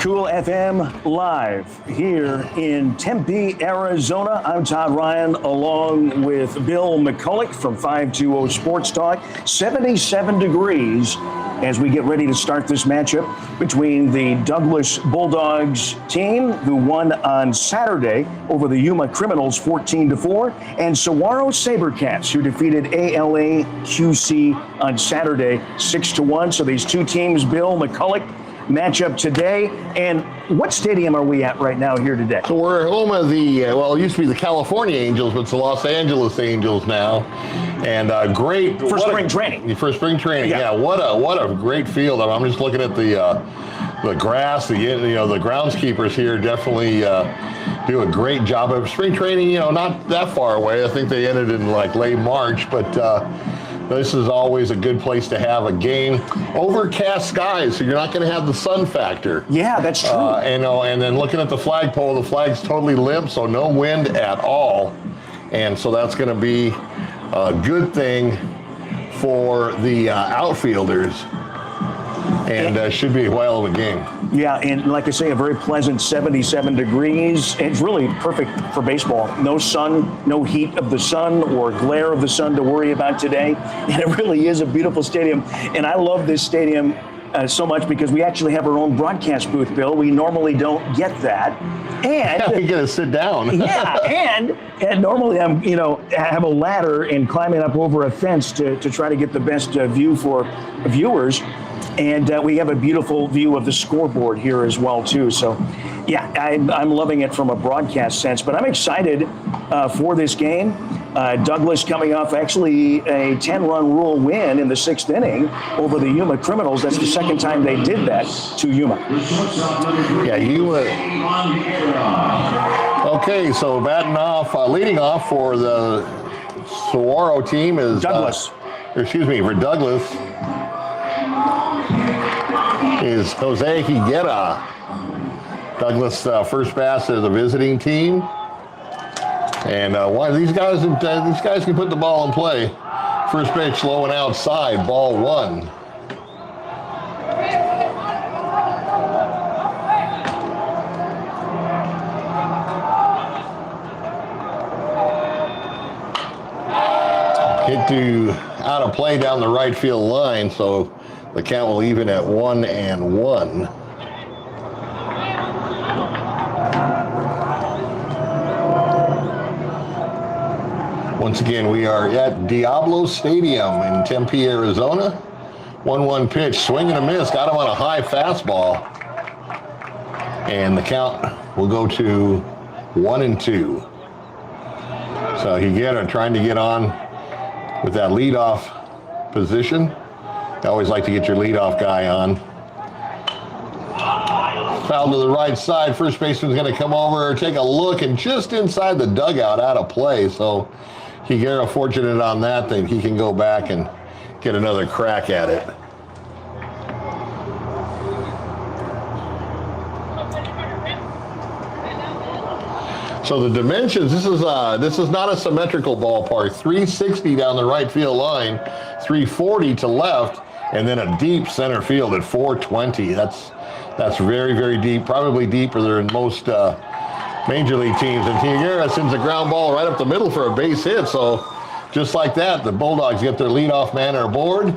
Cool FM live here in Tempe, Arizona. I'm Todd Ryan along with Bill McCulloch from 520 Sports Talk. 77 degrees as we get ready to start this matchup between the Douglas Bulldogs team, who won on Saturday over the Yuma Criminals 14-4, and Saguaro Sabercats, who defeated ALA QC on Saturday 6-1. So these two teams, Bill McCulloch, matchup today. And what stadium are we at right now here today? So we're home of the, well, it used to be the California Angels, but it's the Los Angeles Angels now. And great. For spring training. For spring training, yeah. What a great field. I'm just looking at the grass. The groundskeepers here definitely do a great job of spring training. Not that far away. I think they ended in like late March, but this is always a good place to have a game. Overcast skies, so you're not going to have the sun factor. Yeah, that's true. And then looking at the flagpole, the flag's totally limp, so no wind at all. And so that's going to be a good thing for the outfielders. And should be a whale of a game. Yeah, and like I say, a very pleasant 77 degrees. It's really perfect for baseball. No sun, no heat of the sun or glare of the sun to worry about today. And it really is a beautiful stadium. And I love this stadium so much because we actually have our own broadcast booth, Bill. We normally don't get that. And you gotta sit down. Yeah, and normally I'm, have a ladder and climbing up over a fence to try to get the best view for viewers. And we have a beautiful view of the scoreboard here as well, too. So, yeah, I'm loving it from a broadcast sense. But I'm excited for this game. Douglas coming off actually a 10-run rule win in the 6th inning over the Yuma Criminals. That's the second time they did that to Yuma. Yeah, Yuma. Okay, so leading off for the Saguaro team is Douglas. For Douglas is Jose Higuera. Douglas first base of the visiting team. And these guys can put the ball in play. First pitch low and outside, ball 1. Hit out of play down the right field line, so the count will even at 1-1. Once again, we are at Diablo Stadium in Tempe, Arizona. 1-1 pitch, swing and a miss, got him on a high fastball. And the count will go to 1-2. So Higuera trying to get on with that leadoff position. I always like to get your leadoff guy on. Foul to the right side. First baseman's going to come over, take a look, and just inside the dugout, out of play. So Higuera fortunate on that he can go back and get another crack at it. So the dimensions, this is not a symmetrical ballpark. 360 down the right field line, 340 to left, and then a deep center field at 420. That's very, very deep, probably deeper than most major league teams. And Higuera sends a ground ball right up the middle for a base hit. So just like that, the Bulldogs get their leadoff man aboard.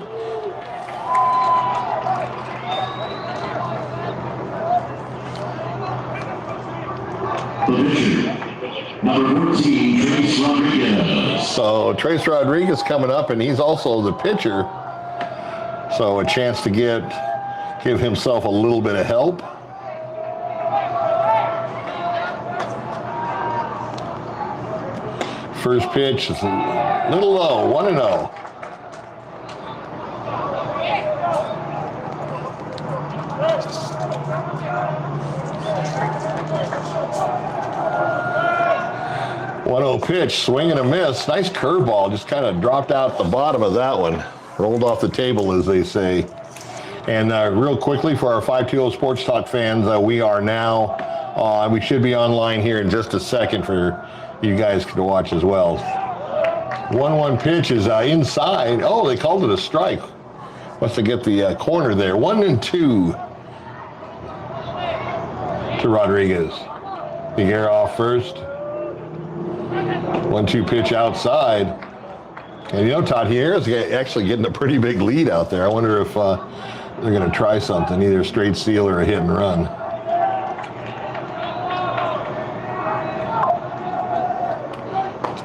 Number 14, Trace Rodriguez. So Trace Rodriguez coming up, and he's also the pitcher. So a chance to give himself a little bit of help. First pitch is a little low, 1-0. Pitch, swing and a miss. Nice curveball, just kind of dropped out the bottom of that one. Rolled off the table, as they say. And real quickly for our 520 Sports Talk fans, we are now, we should be online here in just a second for you guys to watch as well. 1-1 pitch is inside. Oh, they called it a strike. Must have get the corner there. 1-2. to Rodriguez. Big air off first. 1-2 pitch outside. And you know, Todd, Hierra's actually getting a pretty big lead out there. I wonder if they're going to try something, either a straight steal or a hit and run.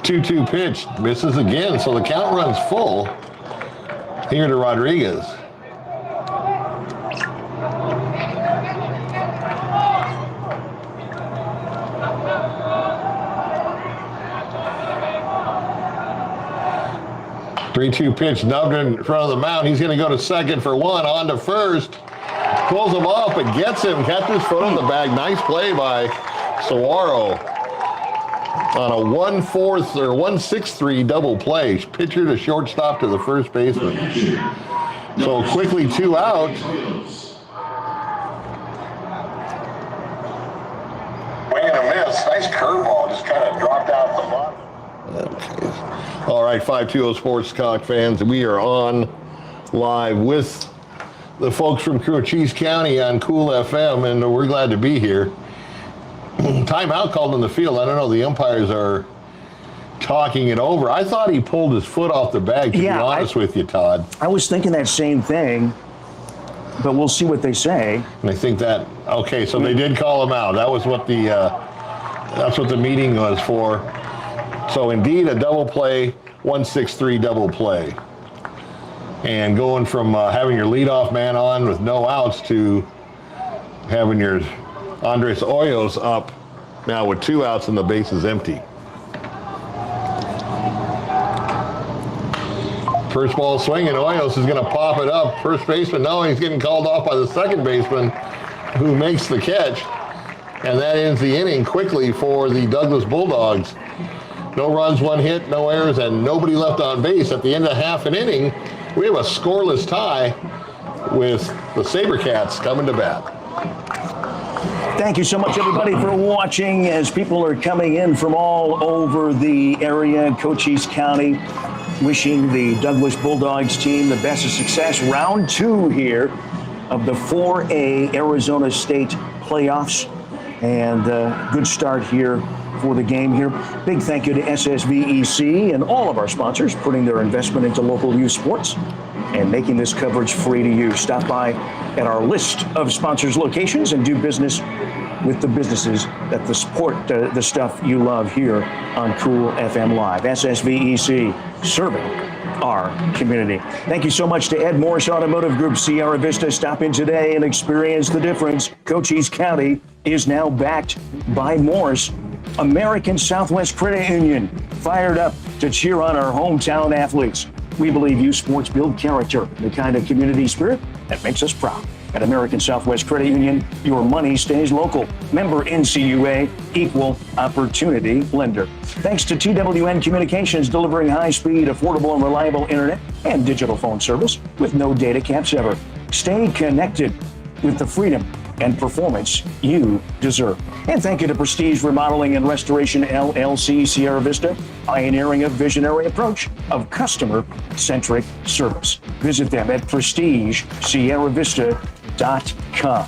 Two-two pitch, misses again, so the count runs full here to Rodriguez. Three-two pitch, nubbed in front of the mound. He's going to go to second for one, on to first. Pulls him up and gets him, catches foot on the bag. Nice play by Saguaro on a 1-4 or 1-6-3 double play. Pitcher to shortstop to the first baseman. So quickly 2 out. Swing and a miss. Nice curveball, just kind of dropped out the bottom. Okay. All right, 520 Sports Talk fans, we are on live with the folks from Cochise County on Cool FM, and we're glad to be here. Timeout called in the field. I don't know, the umpires are talking it over. I thought he pulled his foot off the bag, to be honest with you, Todd. I was thinking that same thing, but we'll see what they say. And I think that, okay, so they did call him out. That was what that's what the meeting was for. So indeed, a double play, 1-6-3 double play. And going from having your leadoff man on with no outs to having your Andres Hoyos up now with 2 outs and the base is empty. First ball swinging, Hoyos is going to pop it up. First baseman, no, he's getting called off by the second baseman who makes the catch. And that ends the inning quickly for the Douglas Bulldogs. No runs, 1 hit, no errors, and nobody left on base. At the end of half an inning, we have a scoreless tie with the Sabercats coming to bat. Thank you so much, everybody, for watching as people are coming in from all over the area, Cochise County, wishing the Douglas Bulldogs team the best of success. Round 2 here of the 4A Arizona State playoffs, and good start here for the game here. Big thank you to SSVEC and all of our sponsors putting their investment into local youth sports and making this coverage free to you. Stop by at our list of sponsors locations and do business with the businesses that support the stuff you love here on Cool FM Live. SSVEC, serving our community. Thank you so much to Ed Morse Automotive Group, Sierra Vista. Stop in today and experience the difference. Cochise County is now backed by Morse. American Southwest Credit Union, fired up to cheer on our hometown athletes. We believe youth sports build character, the kind of community spirit that makes us proud. At American Southwest Credit Union, your money stays local. Member NCUA, equal opportunity lender. Thanks to TWN Communications, delivering high-speed, affordable, and reliable internet and digital phone service with no data caps ever. Stay connected with the freedom and performance you deserve. And thank you to Prestige Remodeling and Restoration LLC, Sierra Vista, pioneering a visionary approach of customer-centric service. Visit them at prestigesierravista.com.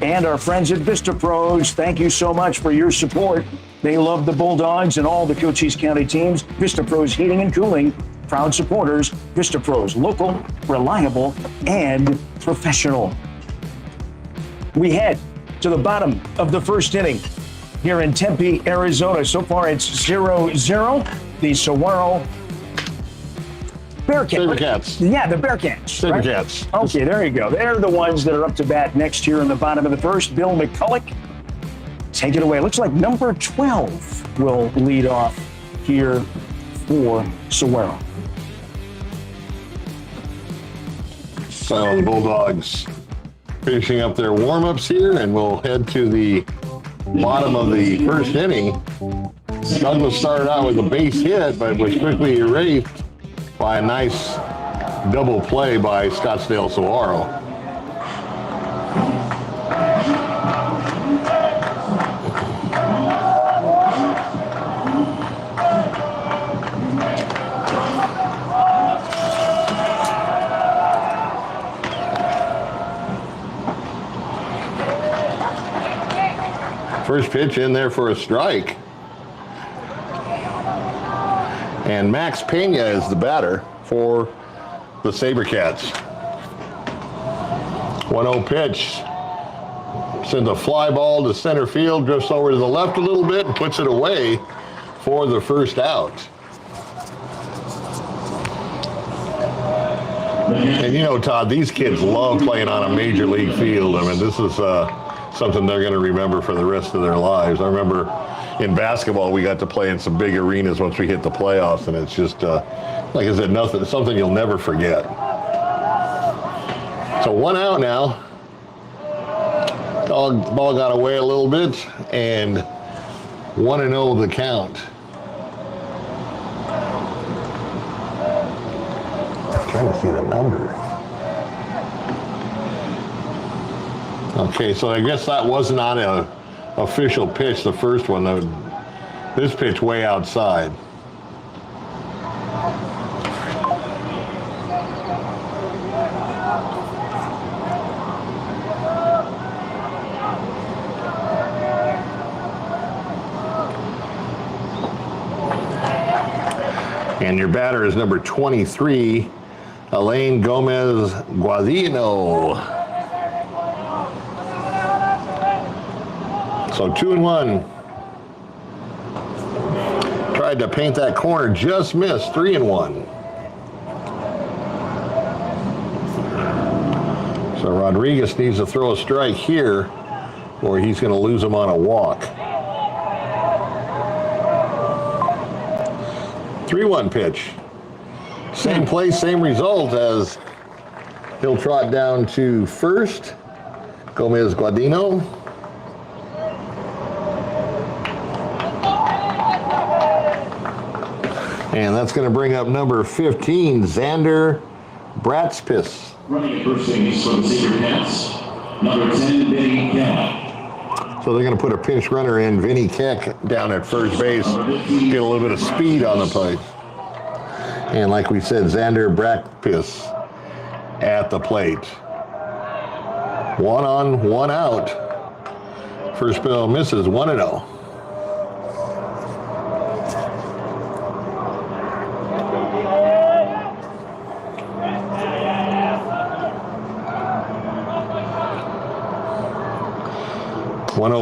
And our friends at Vista Pros, thank you so much for your support. They love the Bulldogs and all the Cochise County teams. Vista Pros Heating and Cooling, proud supporters. Vista Pros, local, reliable, and professional. We head to the bottom of the first inning here in Tempe, Arizona. So far, it's 0-0. The Saguaro Sabercats. Yeah, the Bearcats. Sabercats. Right? Okay, there you go. They're the ones that are up to bat next here in the bottom of the first. Bill McCulloch, take it away. Looks like number 12 will lead off here for Saguaro. So the Bulldogs finishing up their warm-ups here, and we'll head to the bottom of the first inning. Douglas started out with a base hit, but was quickly erased by a nice double play by Scottsdale Saguaro. First pitch in there for a strike. And Max Pena is the batter for the Sabercats. 1-0 pitch. Sends a fly ball to center field, drifts over to the left a little bit and puts it away for the first out. And you know, Todd, these kids love playing on a major league field. I mean, this is something they're going to remember for the rest of their lives. I remember in basketball, we got to play in some big arenas once we hit the playoffs, and it's just, like I said, something you'll never forget. So 1 out now. Ball got away a little bit, and 1-0 the count. I'm trying to see the number. Okay, so I guess that was not an official pitch, the first one. This pitch way outside. And your batter is number 23, Elaine Gomez Guadino. So 2-1. Tried to paint that corner, just missed. 3-1. So Rodriguez needs to throw a strike here, or he's going to lose him on a walk. 3-1 pitch. Same place, same result, as he'll trot down to first. Gomez Guadino. And that's going to bring up number 15, Xander Bratspis. Running at first base for the Sabercats, number 10, Vinny Keck. So they're going to put a pinch runner in, Vinny Keck, down at first base. Get a little bit of speed on the plate. And like we said, Xander Bratspis at the plate. 1 on, 1 out. First bill misses, 1-0.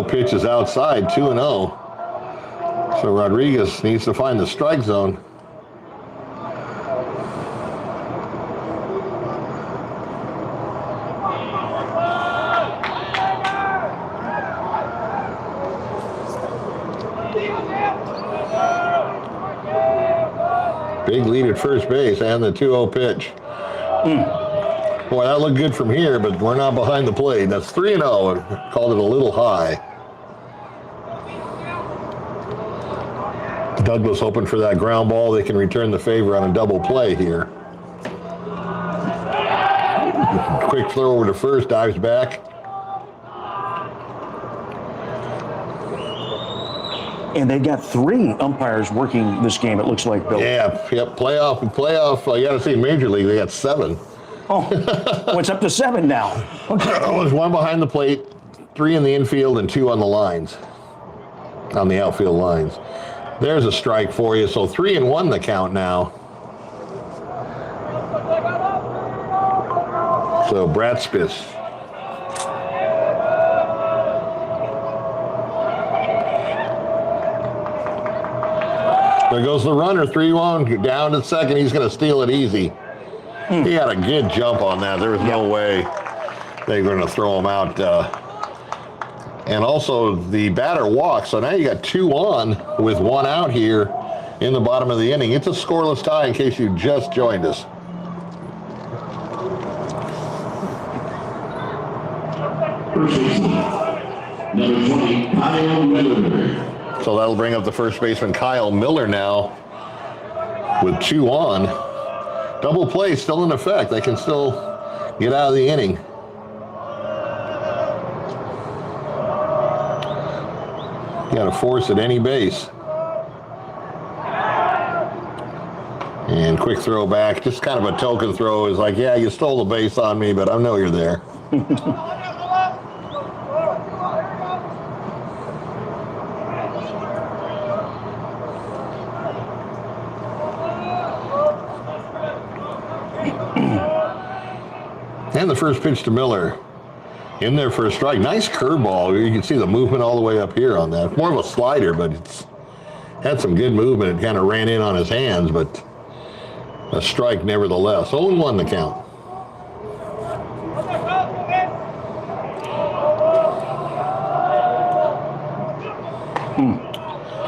Pitch is outside, 2-0. So Rodriguez needs to find the strike zone. Big lead at first base and the 2-0 pitch. Boy, that looked good from here, but we're not behind the plate. That's 3-0. Called it a little high. Douglas hoping for that ground ball. They can return the favor on a double play here. Quick throw over to first, dives back. And they've got 3 umpires working this game, it looks like, Bill. Yeah, yep, playoff. You got to see Major League, they got 7. Oh, it's up to 7 now. Okay. There's 1 behind the plate, 3 in the infield, and 2 on the lines, on the outfield lines. There's a strike for you, so 3-1 the count now. So Bratspis. There goes the runner, 3-1, down to second. He's going to steal it easy. He had a good jump on that. There was no way they were going to throw him out. And also the batter walks. So now you got 2 on with 1 out here in the bottom of the inning. It's a scoreless tie in case you just joined us. First baseman, number 20, Kyle Miller. So that'll bring up the first baseman, Kyle Miller, now with 2 on. Double play still in effect. They can still get out of the inning. You got to force at any base. And quick throw back, just kind of a token throw. Is like, yeah, you stole the base on me, but I know you're there. And the first pitch to Miller. In there for a strike. Nice curveball. You can see the movement all the way up here on that. More of a slider, but it's had some good movement. It kind of ran in on his hands, but a strike nevertheless. 0-1 the count.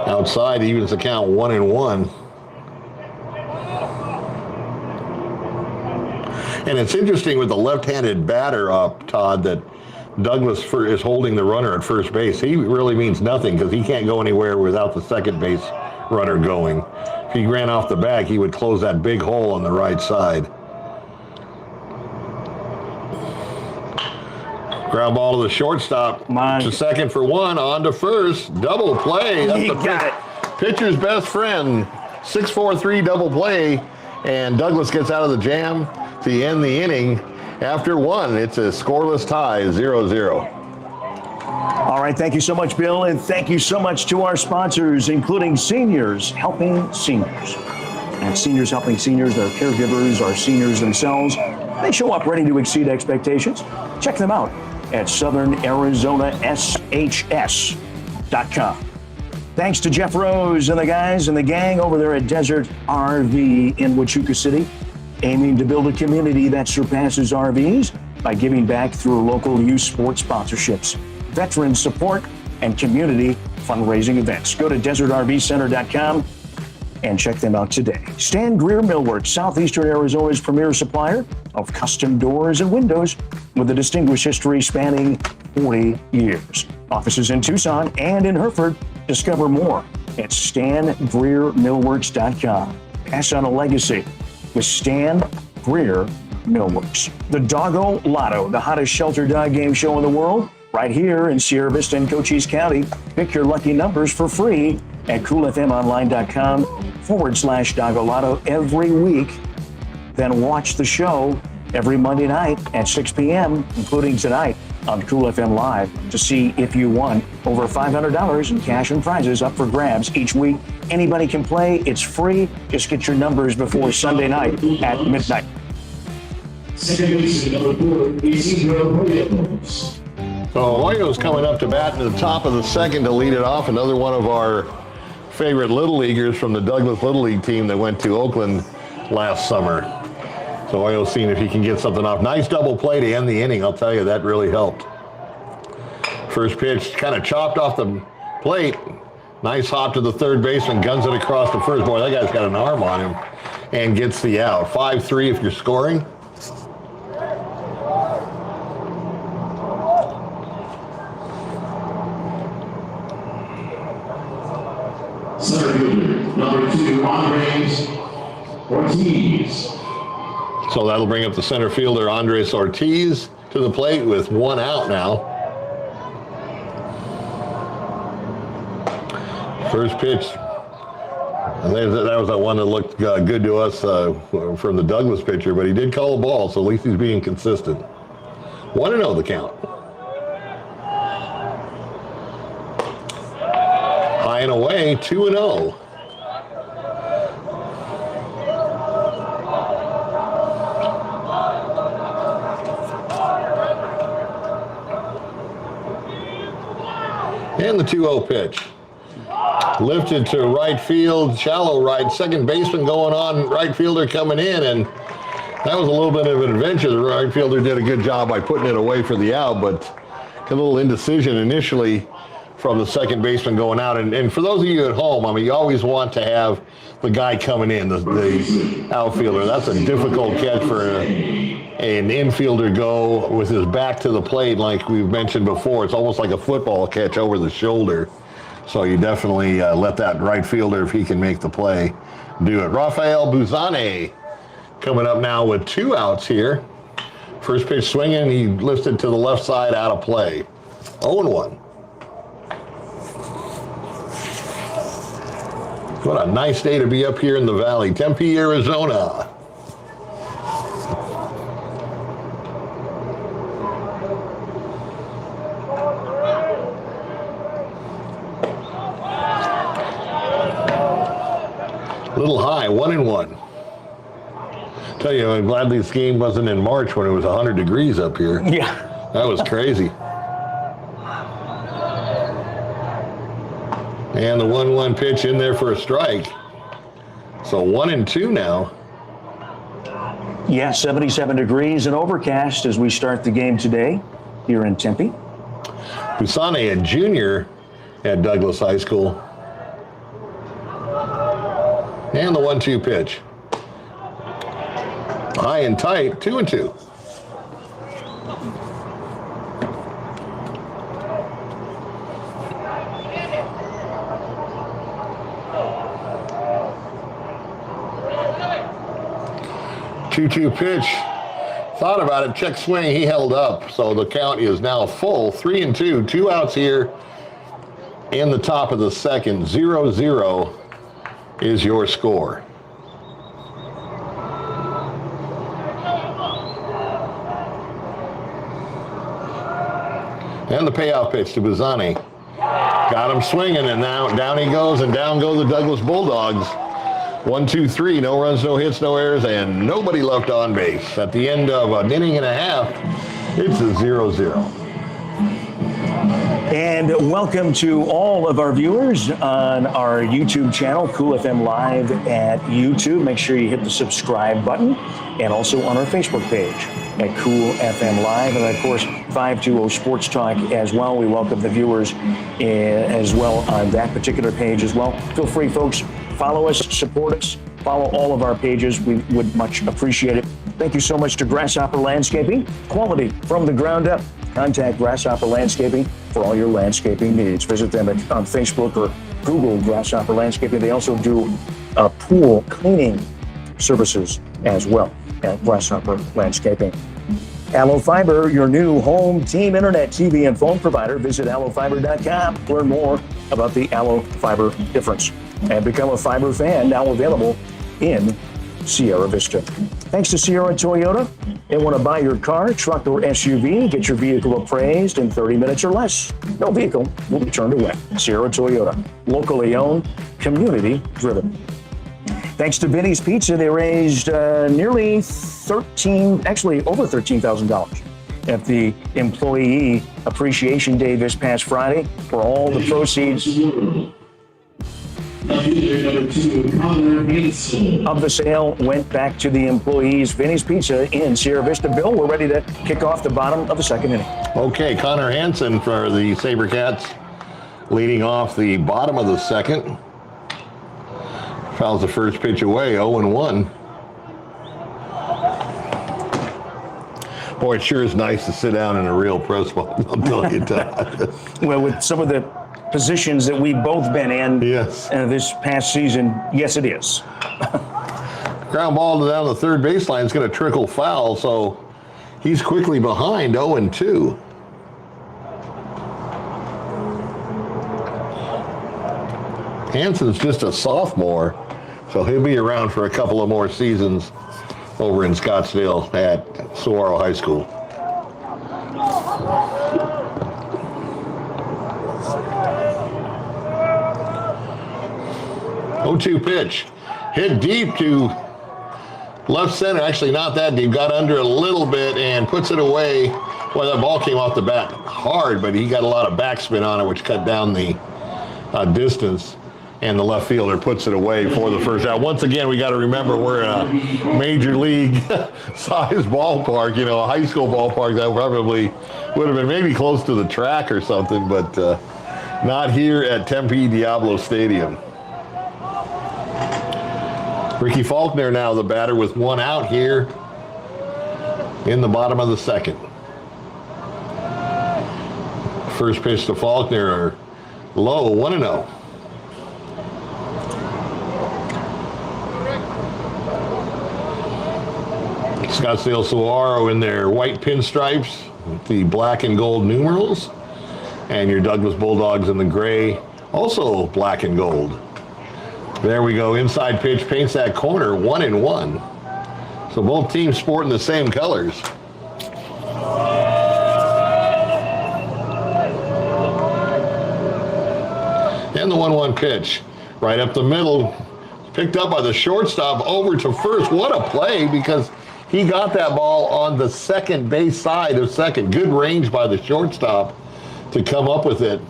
Outside evens the count 1-1. And it's interesting with the left-handed batter up, Todd, that Douglas is holding the runner at first base. He really means nothing because he can't go anywhere without the second base runner going. If he ran off the back, he would close that big hole on the right side. Ground ball to the shortstop. To second for one, on to first. Double play. That's the pitcher's best friend. 6-4-3 double play. And Douglas gets out of the jam to end the inning. After one, it's a scoreless tie, 0-0. All right, thank you so much, Bill, and thank you so much to our sponsors, including Seniors Helping Seniors. And Seniors Helping Seniors, their caregivers, our seniors themselves. They show up ready to exceed expectations. Check them out at southernArizonaSHS.com. Thanks to Jeff Rose and the guys and the gang over there at Desert RV in Huachuca City, aiming to build a community that surpasses RVs by giving back through local youth sports sponsorships, veteran support, and community fundraising events. Go to desertrvcenter.com and check them out today. Stan Greer Millwork, Southeastern Arizona's premier supplier of custom doors and windows with a distinguished history spanning 40 years. Offices in Tucson and in Hereford. Discover more at StanGreerMillworks.com. Pass on a legacy with Stan Greer Millworks. The Doggo Lotto, the hottest shelter dog game show in the world, right here in Sierra Vista and Cochise County. Pick your lucky numbers for free at coolfmonline.com/Doggo Lotto every week. Then watch the show every Monday night at 6 p.m., including tonight on Cool FM Live, to see if you won over $500 in cash and prizes up for grabs each week. Anybody can play. It's free. Just get your numbers before Sunday night at midnight. Second baseman number 4, Isidro Williams. So Hoyo's coming up to bat in the top of the second to lead it off. Another one of our favorite Little Leaguers from the Douglas Little League team that went to Oakland last summer. So Hoyo's seeing if he can get something off. Nice double play to end the inning. I'll tell you, that really helped. First pitch kind of chopped off the plate. Nice hop to the third baseman, guns it across the first. Boy, that guy's got an arm on him and gets the out. 5-3 if you're scoring. Center fielder, number 2, Andres Ortiz. So that'll bring up the center fielder, Andres Ortiz, to the plate with one out now. First pitch. And that was that one that looked good to us from the Douglas pitcher, but he did call a ball, so at least he's being consistent. 1-0 the count. High and away, 2-0. And the 2-0 pitch. Lifted to right field, shallow right. Second baseman going on, right fielder coming in, and that was a little bit of an adventure. The right fielder did a good job by putting it away for the out, but a little indecision initially from the second baseman going out. And for those of you at home, I mean, you always want to have the guy coming in, the outfielder. That's a difficult catch for an infielder go with his back to the plate, like we've mentioned before. It's almost like a football catch over the shoulder. So you definitely let that right fielder, if he can make the play, do it. Rafael Buzane coming up now with 2 outs here. First pitch swinging, he lifted to the left side, out of play. 0-1. What a nice day to be up here in the valley. Tempe, Arizona. Little high, 1-1. Tell you, I'm glad this game wasn't in March when it was 100 degrees up here. Yeah. That was crazy. And the 1-1 pitch in there for a strike. So 1-2 now. Yeah, 77 degrees and overcast as we start the game today here in Tempe. Busane, a junior at Douglas High School. And the 1-2 pitch. High and tight, 2-2. Two-two pitch. Thought about it. Check swing. He held up. So the count is now full. 3-2. 2 outs here in the top of the second. 0-0 is your score. And the payoff pitch to Busani. Got him swinging, and now down he goes, and down go the Douglas Bulldogs. 1-2-3, no runs, no hits, no errors, and nobody left on base. At the end of an inning and a half, it's a 0-0. And welcome to all of our viewers on our YouTube channel, Cool FM Live at YouTube. Make sure you hit the subscribe button, and also on our Facebook page at Cool FM Live, and of course 520 Sports Talk as well. We welcome the viewers as well on that particular page as well. Feel free, folks, follow us, support us, follow all of our pages. We would much appreciate it. Thank you so much to Grasshopper Landscaping, quality from the ground up. Contact Grasshopper Landscaping for all your landscaping needs. Visit them on Facebook or Google Grasshopper Landscaping. They also do pool cleaning services as well at Grasshopper Landscaping. Allo Fiber, your new home team internet, TV, and phone provider. Visit allofiber.com. Learn more about the Allo Fiber difference and become a fiber fan, now available in Sierra Vista. Thanks to Sierra Toyota. They want to buy your car, truck, or SUV. Get your vehicle appraised in 30 minutes or less. No vehicle will be turned away. Sierra Toyota, locally owned, community driven. Thanks to Vinny's Pizza, they raised over $13,000 at the Employee Appreciation Day this past Friday. For all the proceeds of the sale went back to the employees. Vinny's Pizza in Sierra Vista. Bill, we're ready to kick off the bottom of the second inning. Okay, Connor Hansen for the Sabercats leading off the bottom of the second. Fouls the first pitch away, 0-1. Boy, it sure is nice to sit down in a real pro spot, I'll tell you that. Well, with some of the positions that we've both been in this past season, yes, it is. Ground ball down the third baseline is going to trickle foul, so he's quickly behind 0-2. Hansen's just a sophomore, so he'll be around for a couple of more seasons over in Scottsdale at Saguaro High School. Oh-2 pitch. Hit deep to left center. Actually, not that deep. Got under a little bit and puts it away. Well, that ball came off the bat hard, but he got a lot of backspin on it, which cut down the distance. And the left fielder puts it away for the first out. Once again, we got to remember we're in a major league size ballpark, you know, a high school ballpark that probably would have been maybe close to the track or something, but not here at Tempe Diablo Stadium. Ricky Faulkner now the batter with one out here in the bottom of the second. First pitch to Faulkner, low, 1-0. Scottsdale Saguaro in their white pinstripes with the black and gold numerals, and your Douglas Bulldogs in the gray, also black and gold. There we go, inside pitch paints that corner, 1-1. So both teams sporting the same colors. And the 1-1 pitch, right up the middle, Picked up by the shortstop over to first. What a play, because he got that ball on the second base side of second. Good range by the shortstop to come up with it,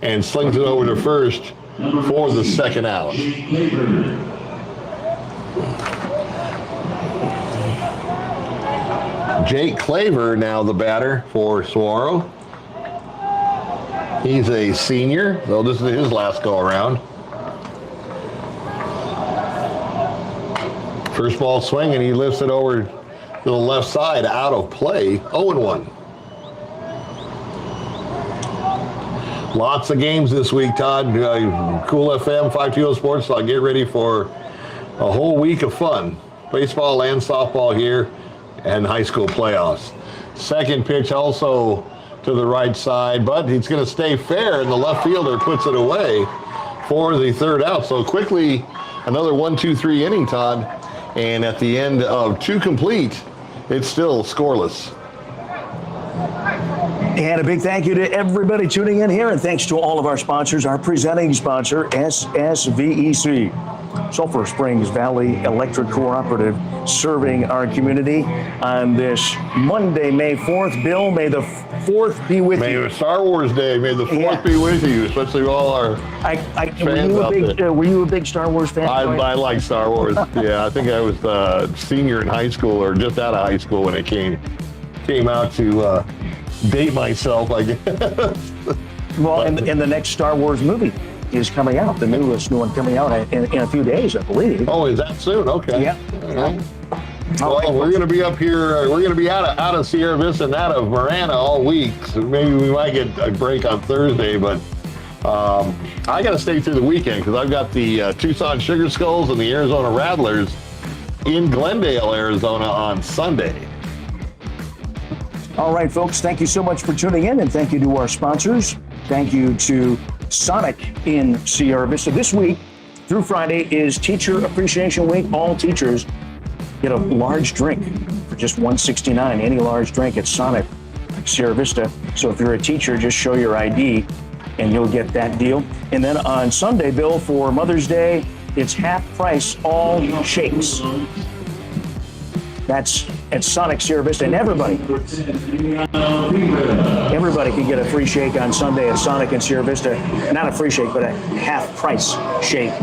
and slings it over to first for the second out. Jake Claver now the batter for Saguaro. He's a senior, though this is his last go around. First ball swing, and he lifts it over to the left side, out of play, 0-1. Lots of games this week, Todd. Cool FM, 520 Sports Talk. Get ready for a whole week of fun. Baseball and softball here, and high school playoffs. Second pitch also to the right side, but he's going to stay fair, and the left fielder puts it away for the third out. So quickly, another 1-2-3 inning, Todd, and at the end of 2 complete, it's still scoreless. And a big thank you to everybody tuning in here, and thanks to all of our sponsors. Our presenting sponsor, SSVEC, Sulphur Springs Valley Electric Cooperative, serving our community on this Monday, May 4th. Bill, may the 4th be with you. May Star Wars Day, may the 4th be with you, especially all our fans out there. Were you a big Star Wars fan? I like Star Wars. Yeah, I think I was a senior in high school, or just out of high school when it came out to date myself, I guess. Well, and the next Star Wars movie is coming out, the newest new one coming out in a few days, I believe. Oh, is that soon? Okay. Yeah. All right. Well, we're going to be up here. We're going to be out of Sierra Vista and out of Marana all week. So maybe we might get a break on Thursday, but I got to stay through the weekend because I've got the Tucson Sugar Skulls and the Arizona Rattlers in Glendale, Arizona on Sunday. All right, folks, thank you so much for tuning in, and thank you to our sponsors. Thank you to Sonic in Sierra Vista. This week through Friday is Teacher Appreciation Week. All teachers get a large drink for just $169, any large drink at Sonic Sierra Vista. So if you're a teacher, just show your ID and you'll get that deal. And then on Sunday, Bill, for Mother's Day, it's half price all shakes. That's at Sonic Sierra Vista, and everybody can get a free shake on Sunday at Sonic in Sierra Vista. Not a free shake, but a half price shake,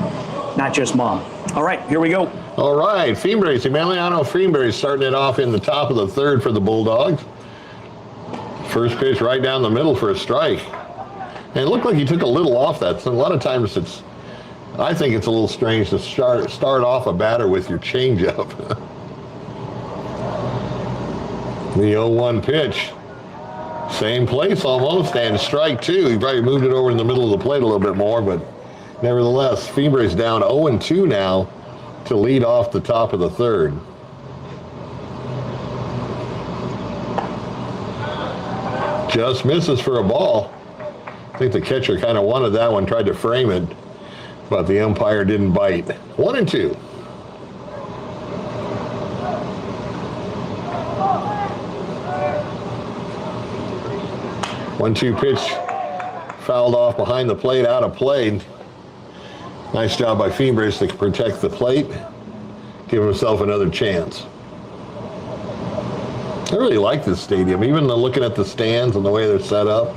not just mom. All right, here we go. All right, Fiembres, Emiliano Fiembres starting it off in the top of the third for the Bulldogs. First pitch right down the middle for a strike. And it looked like he took a little off that. So a lot of times I think it's a little strange to start off a batter with your changeup. The 0-1 pitch, same place almost, and strike 2. He probably moved it over in the middle of the plate a little bit more, but nevertheless, Fiembres down 0-2 now to lead off the top of the third. Just misses for a ball. I think the catcher kind of wanted that one, tried to frame it, but the umpire didn't bite. 1-2. 1-2 pitch, fouled off behind the plate, out of play. Nice job by Fiembres to protect the plate, give himself another chance. I really like this stadium, even looking at the stands and the way they're set up.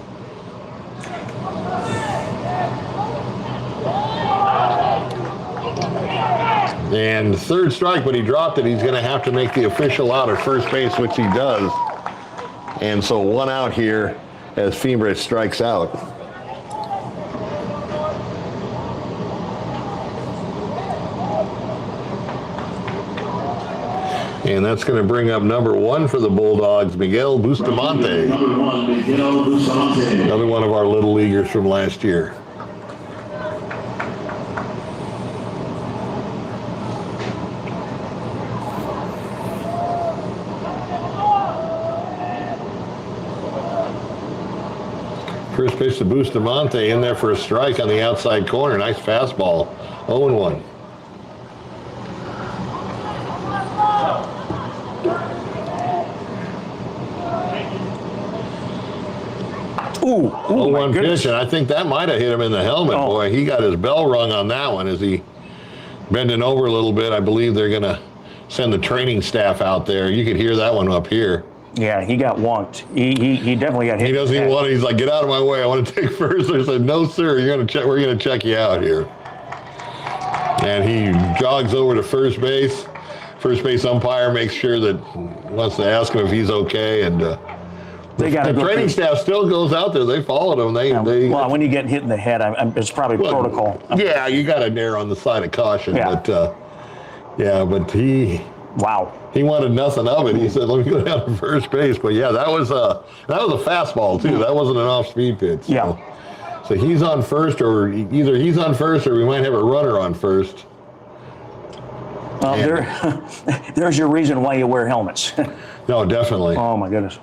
And third strike, but he dropped it. He's going to have to make the official out at first base, which he does. And so 1 out here as Fiembres strikes out. And that's going to bring up number 1 for the Bulldogs, Miguel Bustamante. Number 1, Miguel Bustamante. Another one of our little leaguers from last year. First pitch to Bustamante, in there for a strike on the outside corner. Nice fastball. 0-1. Ooh, 0-1 pitch, and I think that might have hit him in the helmet. Boy, he got his bell rung on that one as he bending over a little bit. I believe they're going to send the training staff out there. You could hear that one up here. Yeah, he got wonked. He definitely got hit. He doesn't even want to. He's like, get out of my way. I want to take first. I said, no, sir. We're going to check you out here. And he jogs over to first base. First base umpire makes sure that wants to ask him if he's okay. And the training staff still goes out there. They followed him. Well, when you get hit in the head, it's probably protocol. Yeah, you got to err on the side of caution. Yeah. But he. Wow. He wanted nothing of it. He said, let me go down to first base. But yeah, that was a fastball too. That wasn't an off-speed pitch. So. Yeah. So he's on first, or either he's on first, or we might have a runner on first. There's your reason why you wear helmets. No, definitely. Oh my goodness.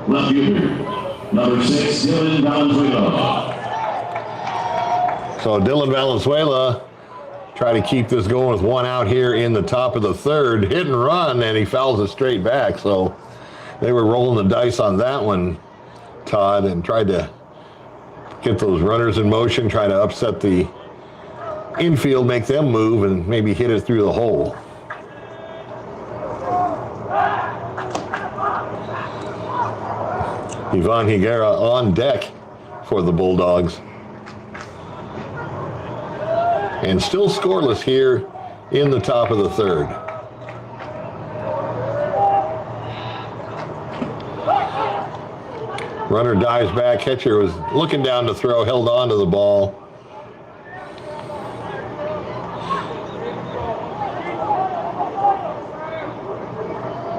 Left fielder, number 6, Dylan Valenzuela. So Dylan Valenzuela try to keep this going with one out here in the top of the third. Hit and run, and he fouls it straight back. So they were rolling the dice on that one, Todd, and tried to get those runners in motion, try to upset the infield, make them move, and maybe hit it through the hole. Ivan Higuera on deck for the Bulldogs. And still scoreless here in the top of the third. Runner dives back. Catcher was looking down to throw, held on to the ball.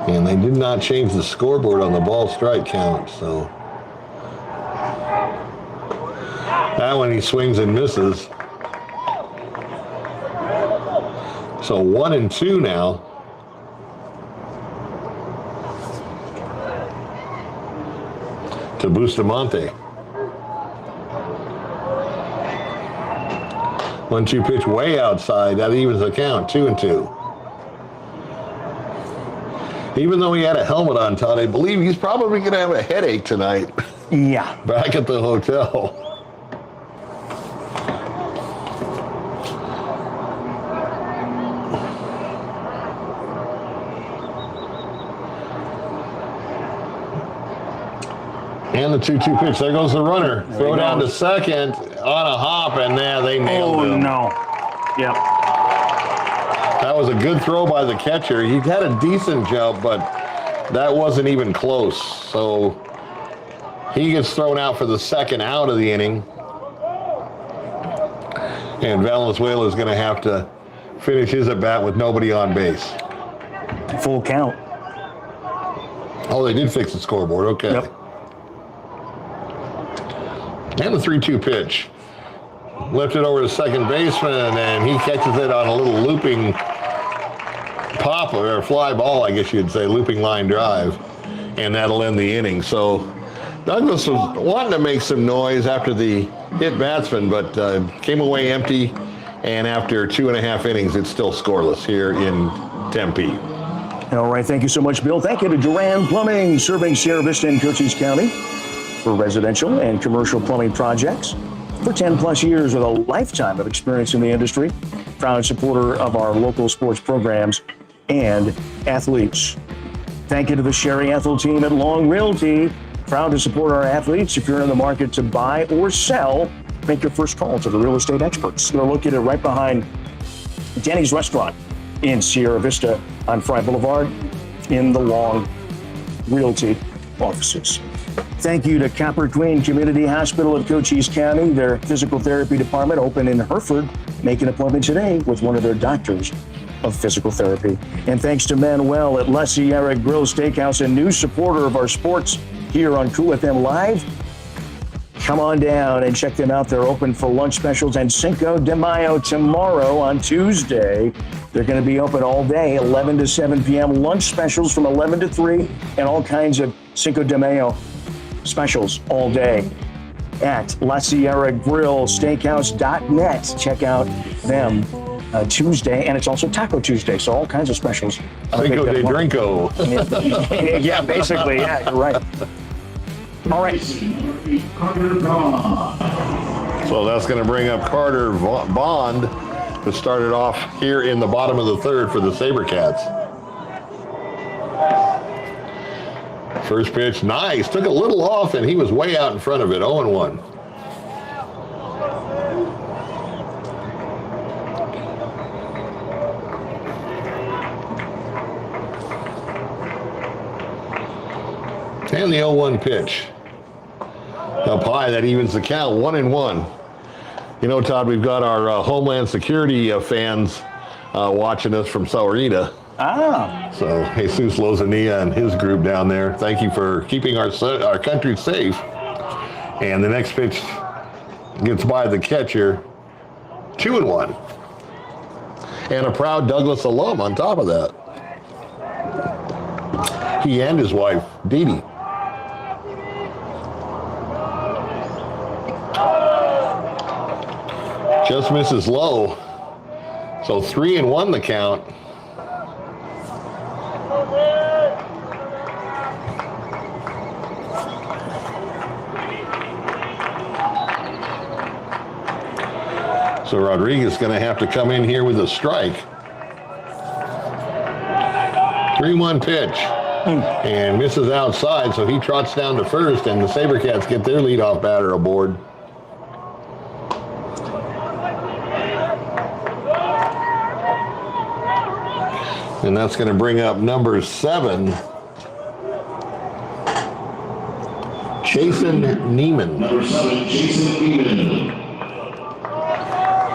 And they did not change the scoreboard on the ball strike count, so. That one he swings and misses. So 1-2 now. To Bustamante. 1-2 pitch way outside. That evens the count. 2-2. Even though he had a helmet on, Todd, I believe he's probably going to have a headache tonight. Yeah. Back at the hotel. And the 2-2 pitch. There goes the runner. Throw down to second on a hop, and they nailed him. Oh, no. Yep. That was a good throw by the catcher. He had a decent jump, but that wasn't even close. So he gets thrown out for the second out of the inning. And Valenzuela is going to have to finish his at-bat with nobody on base. Full count. Oh, they did fix the scoreboard. Okay. Yep. And the 3-2 pitch. Lifted over to second baseman, and he catches it on a little looping pop, or fly ball, I guess you'd say, looping line drive. And that'll end the inning. So Douglas was wanting to make some noise after the hit batsman, but came away empty. And after 2.5 innings, it's still scoreless here in Tempe. All right, thank you so much, Bill. Thank you to Duran Plumbing, serving Sierra Vista and Cochise County for residential and commercial plumbing projects for 10 plus years with a lifetime of experience in the industry. Proud supporter of our local sports programs and athletes. Thank you to the Sherry Ethel team at Long Realty. Proud to support our athletes. If you're in the market to buy or sell, make your first call to the real estate experts. They're located right behind Denny's Restaurant in Sierra Vista on Fry Boulevard in the Long Realty offices. Thank you to Copper Queen Community Hospital of Cochise County, their physical therapy department open in Hereford. Make an appointment today with one of their doctors of physical therapy. And thanks to Manuel at La Sierra Grill Steakhouse, a new supporter of our sports here on Cool FM Live. Come on down and check them out. They're open for lunch specials and Cinco de Mayo tomorrow on Tuesday. They're going to be open all day, 11 to 7 p.m. Lunch specials from 11 to 3 and all kinds of Cinco de Mayo specials all day at La Sierra Grill Steakhouse.net. Check out them Tuesday, and it's also Taco Tuesday, so all kinds of specials. Cinco de Drinko. Yeah, basically, yeah, you're right. All right. So that's going to bring up Carter Bond to start it off here in the bottom of the third for the Sabercats. First pitch, nice. Took a little off, and he was way out in front of it, 0-1. And the 0-1 pitch. Up high, that evens the count, 1-1. You know, Todd, we've got our Homeland Security fans watching us from Sahuarita. Ah. So Jesus Lozania and his group down there, thank you for keeping our country safe. And the next pitch gets by the catcher, 2-1. And a proud Douglas alum on top of that. He and his wife, Dee Dee. Just misses low. So 3-1 the count. So Rodriguez going to have to come in here with a strike. 3-1 pitch. And misses outside, so he trots down to first, and the Sabercats get their leadoff batter aboard. And that's going to bring up number 7, Jason Neiman. Number 7, Jason Neiman.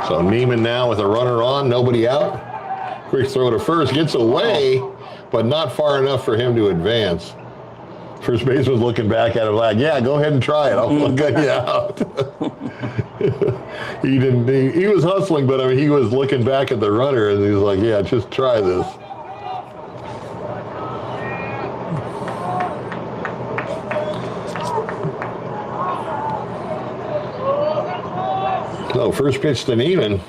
So Neiman now with a runner on, nobody out. Quick throw to first, gets away, but not far enough for him to advance. First baseman's looking back at him like, yeah, go ahead and try it. I'll get you out. He was hustling, but I mean, he was looking back at the runner and he was like, yeah, just try this. So first pitch to Neiman.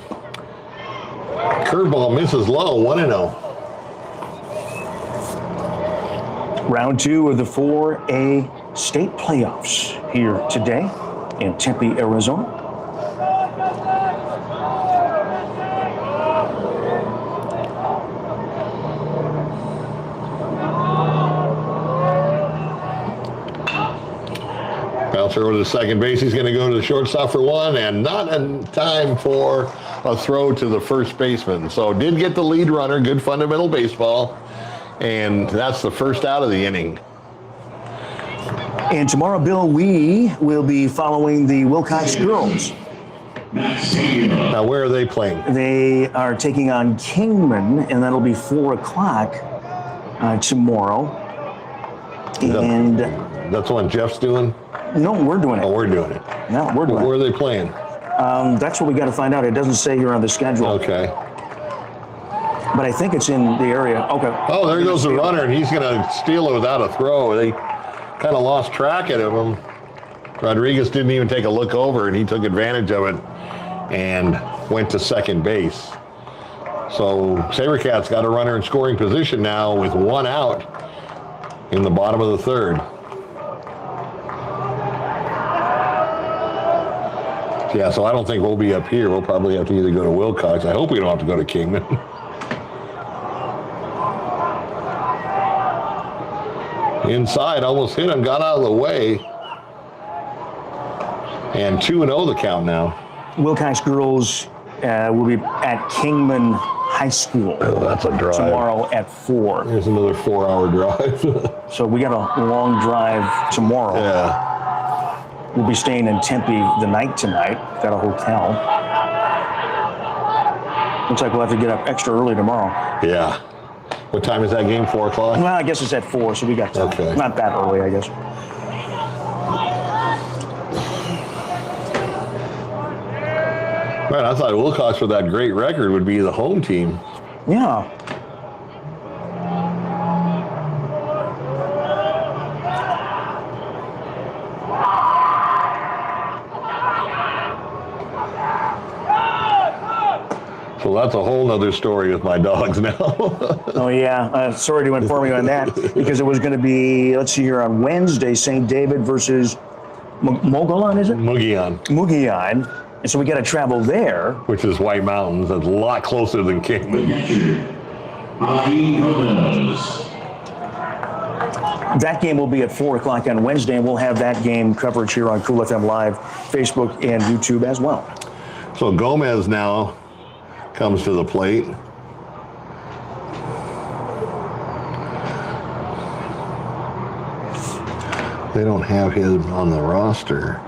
Curveball misses low, 1-0. Round 2 of the 4A state playoffs here today in Tempe, Arizona. Bouncer over to second base. He's going to go to the shortstop for one, and not in time for a throw to the first baseman. So did get the lead runner. Good fundamental baseball. And that's the first out of the inning. And tomorrow, Bill, we will be following the Wilcox girls. Now, where are they playing? They are taking on Kingman, and that'll be 4 o'clock tomorrow. And that's what Jeff's doing? No, we're doing it. Oh, we're doing it. No, we're doing it. Where are they playing? That's what we got to find out. It doesn't say here on the schedule. Okay. But I think it's in the area. Okay. Oh, there goes the runner, and he's going to steal it without a throw. They kind of lost track of him. Rodriguez didn't even take a look over, and he took advantage of it and went to second base. So Sabercats got a runner in scoring position now with 1 out in the bottom of the third. Yeah, so I don't think we'll be up here. We'll probably have to either go to Wilcox. I hope we don't have to go to Kingman. Inside, almost hit him, got out of the way. And 2-0 the count now. Wilcox girls will be at Kingman High School. Oh, that's a drive. Tomorrow at 4. There's another 4-hour drive. So we got a long drive tomorrow. Yeah. We'll be staying in Tempe the night tonight. Got a hotel. Looks like we'll have to get up extra early tomorrow. Yeah. What time is that game? 4 o'clock? Well, I guess it's at 4, so we got time. Okay. Not that early, I guess. Man, I thought Wilcox with that great record would be the home team. Yeah. So that's a whole nother story with my dogs now. Oh, yeah. Sorry to inform you on that, because it was going to be, let's see here, on Wednesday, St. David versus Mogollon, is it? Mugian. Mugian. And so we got to travel there. Which is White Mountains. It's a lot closer than Kingman. That game will be at 4 o'clock on Wednesday, and we'll have that game coverage here on Cool FM Live, Facebook, and YouTube as well. So Gomez now comes to the plate. They don't have him on the roster.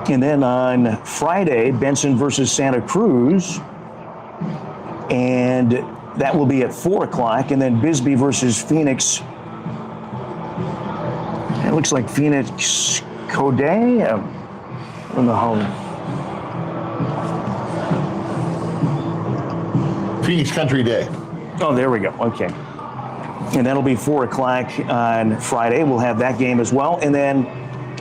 And then on Friday, Benson versus Santa Cruz. And that will be at 4 o'clock. And then Bisbee versus Phoenix. It looks like Phoenix Coday. I don't know how. Phoenix Country Day. Oh, there we go. Okay. And that'll be 4 o'clock on Friday. We'll have that game as well. And then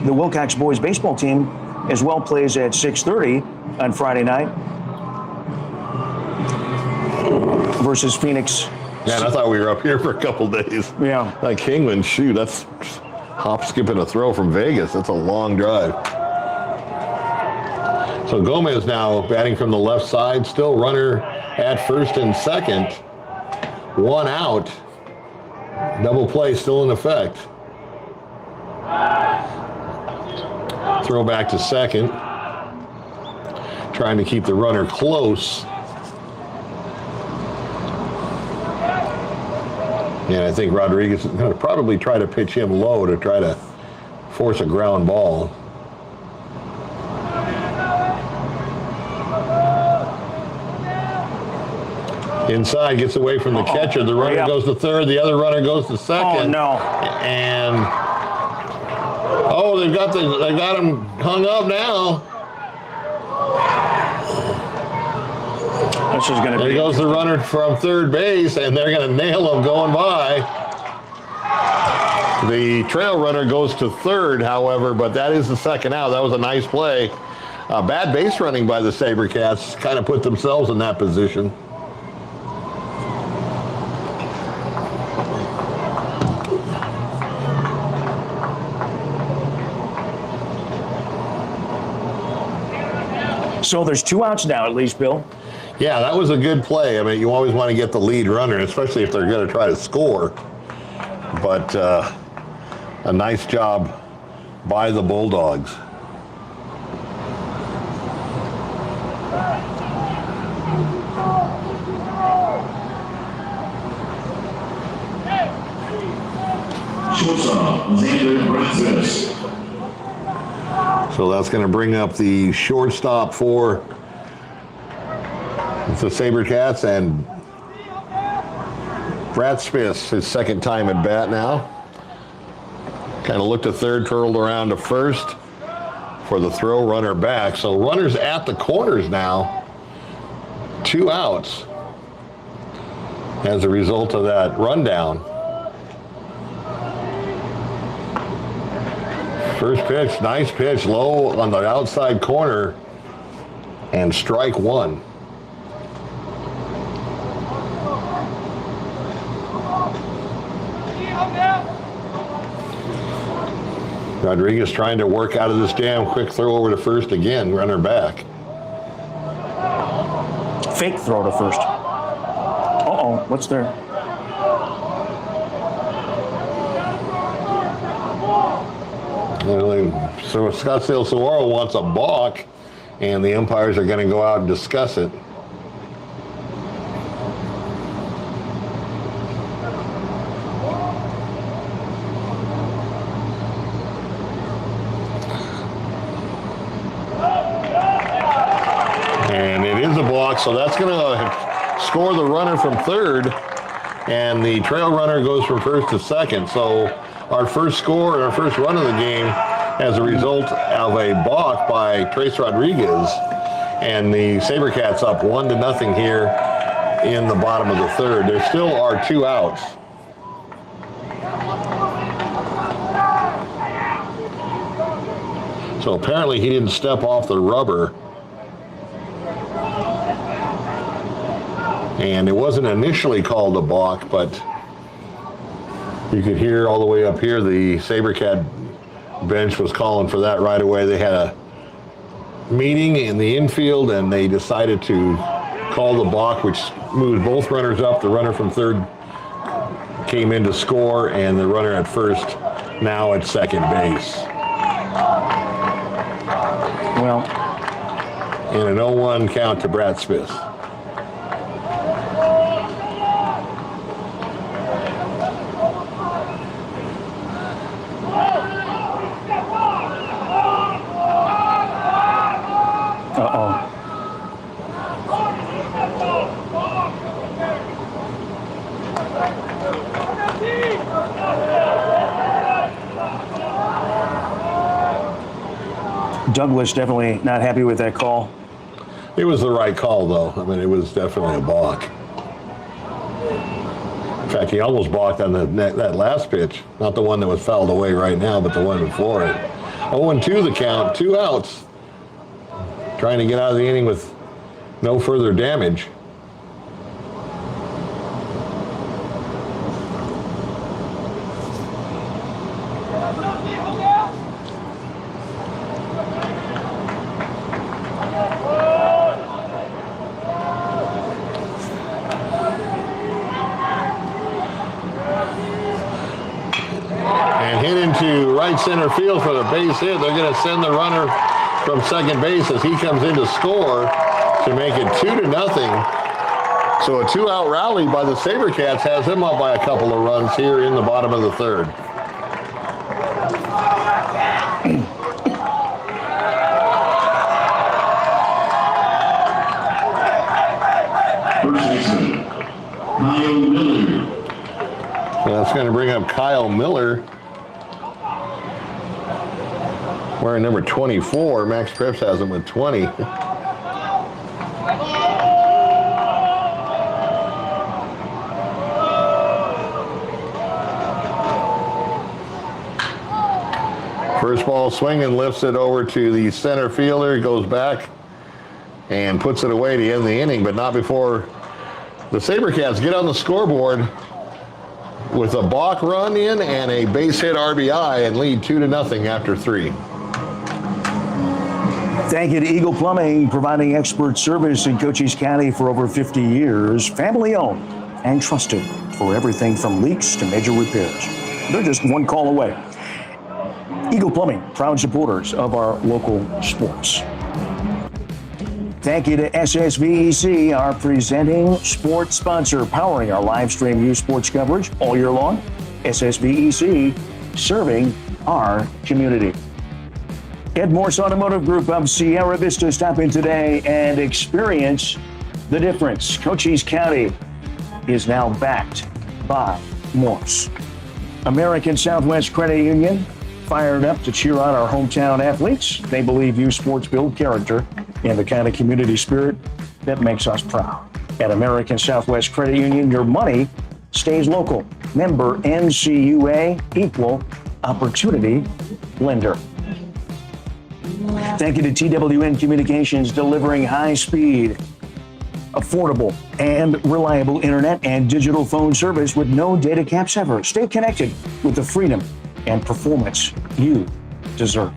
the Wilcox boys baseball team as well plays at 6:30 on Friday night versus Phoenix. Man, I thought we were up here for a couple days. Yeah. Like Kingman, shoot, that's hop, skip, and a throw from Vegas. That's a long drive. So Gomez now batting from the left side, still runner at first and second. 1 out. Double play still in effect. Throw back to second. Trying to keep the runner close. And I think Rodriguez is going to probably try to pitch him low to try to force a ground ball. Inside, gets away from the catcher. The runner goes to third. The other runner goes to second. Oh, no. And they got him hung up now. This is going to There be. goes the runner from third base, and they're going to nail him going by. The trail runner goes to third, however, but that is the second out. That was a nice play. Bad base running by the Sabercats kind of put themselves in that position. So there's 2 outs now, at least, Bill. Yeah, that was a good play. I mean, you always want to get the lead runner, especially if they're going to try to score. But a nice job by the Bulldogs. So that's going to bring up the shortstop for the Sabercats, and Brad Smith, his second time at bat now. Kind of looked to third, curled around to first for the throw, runner back. So runners at the corners now. 2 outs as a result of that rundown. First pitch, nice pitch, low on the outside corner, and strike 1. Rodriguez trying to work out of this jam. Quick throw over to first again, runner back. Fake throw to first. Uh-oh, what's there? So Scottsdale Saguaro wants a balk, and the umpires are going to go out and discuss it. And it is a balk, so that's going to score the runner from third, and the trail runner goes from first to second. So our first score and our first run of the game as a result of a balk by Trace Rodriguez, and the Sabercats up 1-0 here in the bottom of the third. There still are 2 outs. So apparently he didn't step off the rubber. And it wasn't initially called a balk, but you could hear all the way up here the Sabercat bench was calling for that right away. They had meeting in the infield, and they decided to call the balk, which moved both runners up. The runner from third came in to score, and the runner at first now at second base. Well, And an 0-1 count to Brad Smith. Douglas definitely not happy with that call. It was the right call, though. I mean, it was definitely a balk. In fact, he almost balked on that last pitch. Not the one that was fouled away right now, but the one before it. 0-2 the count, 2 outs. Trying to get out of the inning with no further damage. Center field for the base hit. They're going to send the runner from second base as he comes in to score to make it 2-0. So a 2-out rally by the Sabercats has them up by a couple of runs here in the bottom of the third. First baseman, Kyle Miller. So that's going to bring up Kyle Miller. Wearing number 24, Max Preps has him with 20. First ball swinging, lifts it over to the center fielder, goes back and puts it away to end the inning, but not before the Sabercats get on the scoreboard with a balk run in and a base hit RBI and lead 2-0 after 3. Thank you to Eagle Plumbing, providing expert service in Cochise County for over 50 years. Family owned and trusted for everything from leaks to major repairs. They're just one call away. Eagle Plumbing, proud supporters of our local sports. Thank you to SSVEC, our presenting sports sponsor, powering our live stream youth sports coverage all year long. SSVEC, serving our community. At MORSE Automotive Group of Sierra Vista, stop in today and experience the difference. Cochise County is now backed by MORSE. American Southwest Credit Union, fired up to cheer on our hometown athletes. They believe youth sports build character and the kind of community spirit that makes us proud. At American Southwest Credit Union, your money stays local. Member NCUA, equal opportunity lender. Thank you to TWN Communications, delivering high-speed, affordable, and reliable internet and digital phone service with no data caps ever. Stay connected with the freedom and performance you deserve.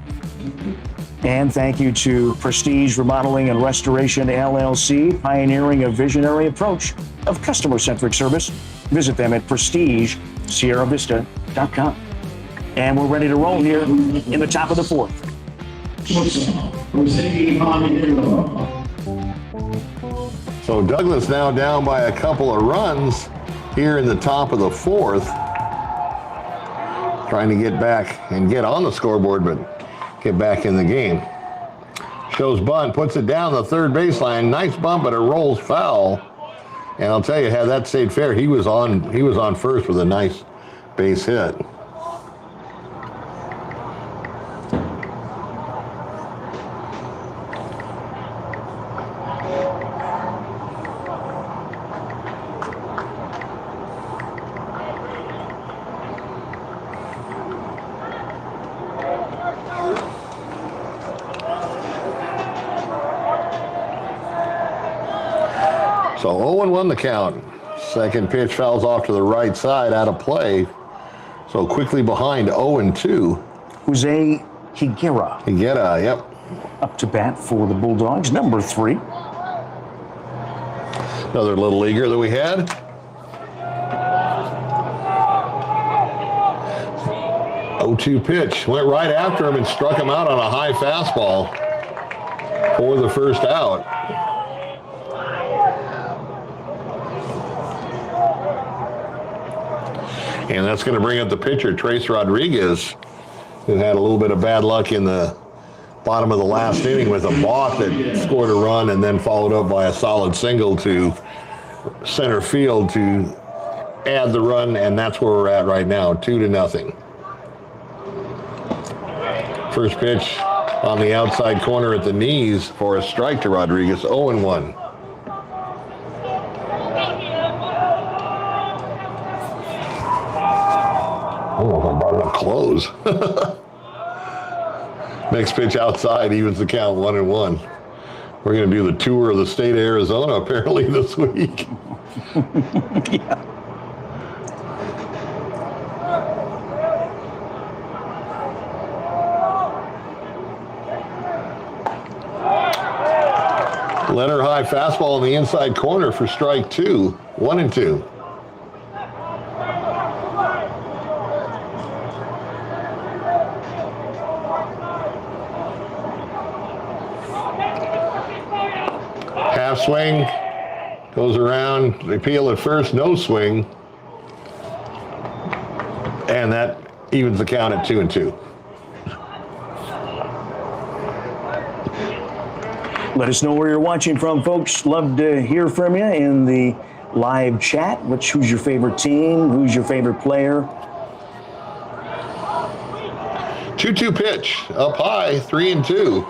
And thank you to Prestige Remodeling and Restoration LLC, pioneering a visionary approach of customer-centric service. Visit them at prestigesierravista.com. And we're ready to roll here in the top of the fourth. So Douglas now down by a couple of runs here in the top of the fourth. Trying to get back and get on the scoreboard, but get back in the game. Shows bunt, puts it down the third baseline. Nice bump, but it rolls foul. And I'll tell you, had that stayed fair, he was on first with a nice base hit. So 0-1 the count. Second pitch fouls off to the right side, out of play. So quickly behind 0-2. Jose Higuera. Higuera, yep. up to bat for the Bulldogs, number 3. Another little leaguer that we had. Oh-2 pitch. Went right after him and struck him out on a high fastball for the first out. And that's going to bring up the pitcher, Trace Rodriguez, who had a little bit of bad luck in the bottom of the last inning with a balk that scored a run and then followed up by a solid single to center field to add the run, and that's where we're at right now, 2-0. First pitch on the outside corner at the knees for a strike to Rodriguez, 0-1. Oh, I brought it up close. Next pitch outside evens the count, 1-1. We're going to do the tour of the state of Arizona apparently this week. Yeah. Leonard high fastball in the inside corner for strike 2, 1-2. Half swing, goes around, they peel at first, no swing. And that evens the count at 2-2. Let us know where you're watching from, folks. Love to hear from you in the live chat. Who's your favorite team? Who's your favorite player? 2-2 pitch, up high, 3-2.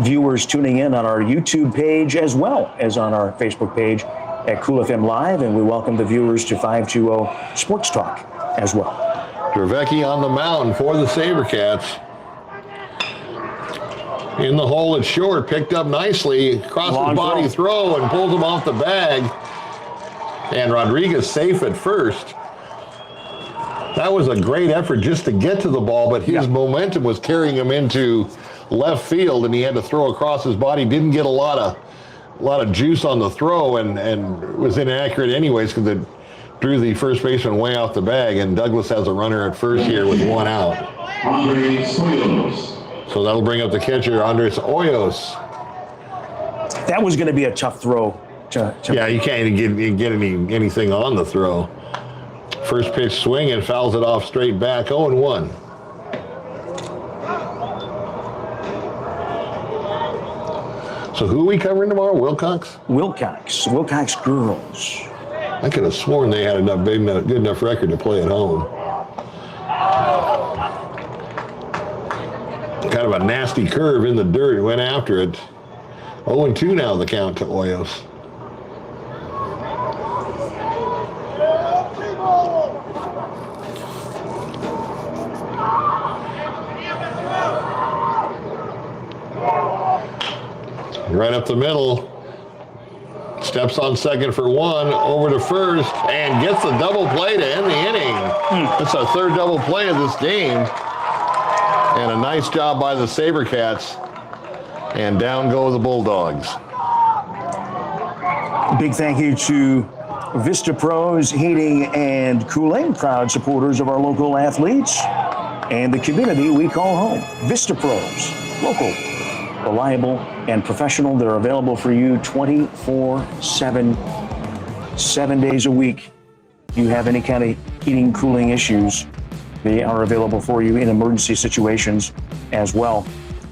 Viewers tuning in on our YouTube page as well as on our Facebook page at Cool FM Live, and we welcome the viewers to 520 Sports Talk as well. Dravecki on the mound for the Sabercats. In the hole at short, picked up nicely, crosses body throw and pulls him off the bag. And Rodriguez safe at first. That was a great effort just to get to the ball, but his momentum was carrying him into left field, and he had to throw across his body. Didn't get a lot of juice on the throw, and was inaccurate anyways because it drew the first baseman way off the bag, and Douglas has a runner at first here with 1 out. Andres Hoyos. So that'll bring up the catcher, Andres Hoyos. That was going to be a tough throw. Yeah, you can't get anything on the throw. First pitch swing and fouls it off straight back, 0-1. So who are we covering tomorrow? Wilcox Wilcox girls. I could have sworn they had enough good enough record to play at home. Kind of a nasty curve in the dirt. He went after it. 0-2 now the count to Hoyos. Right up the middle. Steps on second for 1, over to first, and gets a double play to end the inning. It's our third double play of this game. And a nice job by the Sabercats. And down go the Bulldogs. Big thank you to Vista Pros Heating and Cooling, proud supporters of our local athletes and the community we call home. Vista Pros, local, reliable, and professional. They're available for you 24/7, 7 days a week. If you have any kind of heating, cooling issues, they are available for you in emergency situations as well.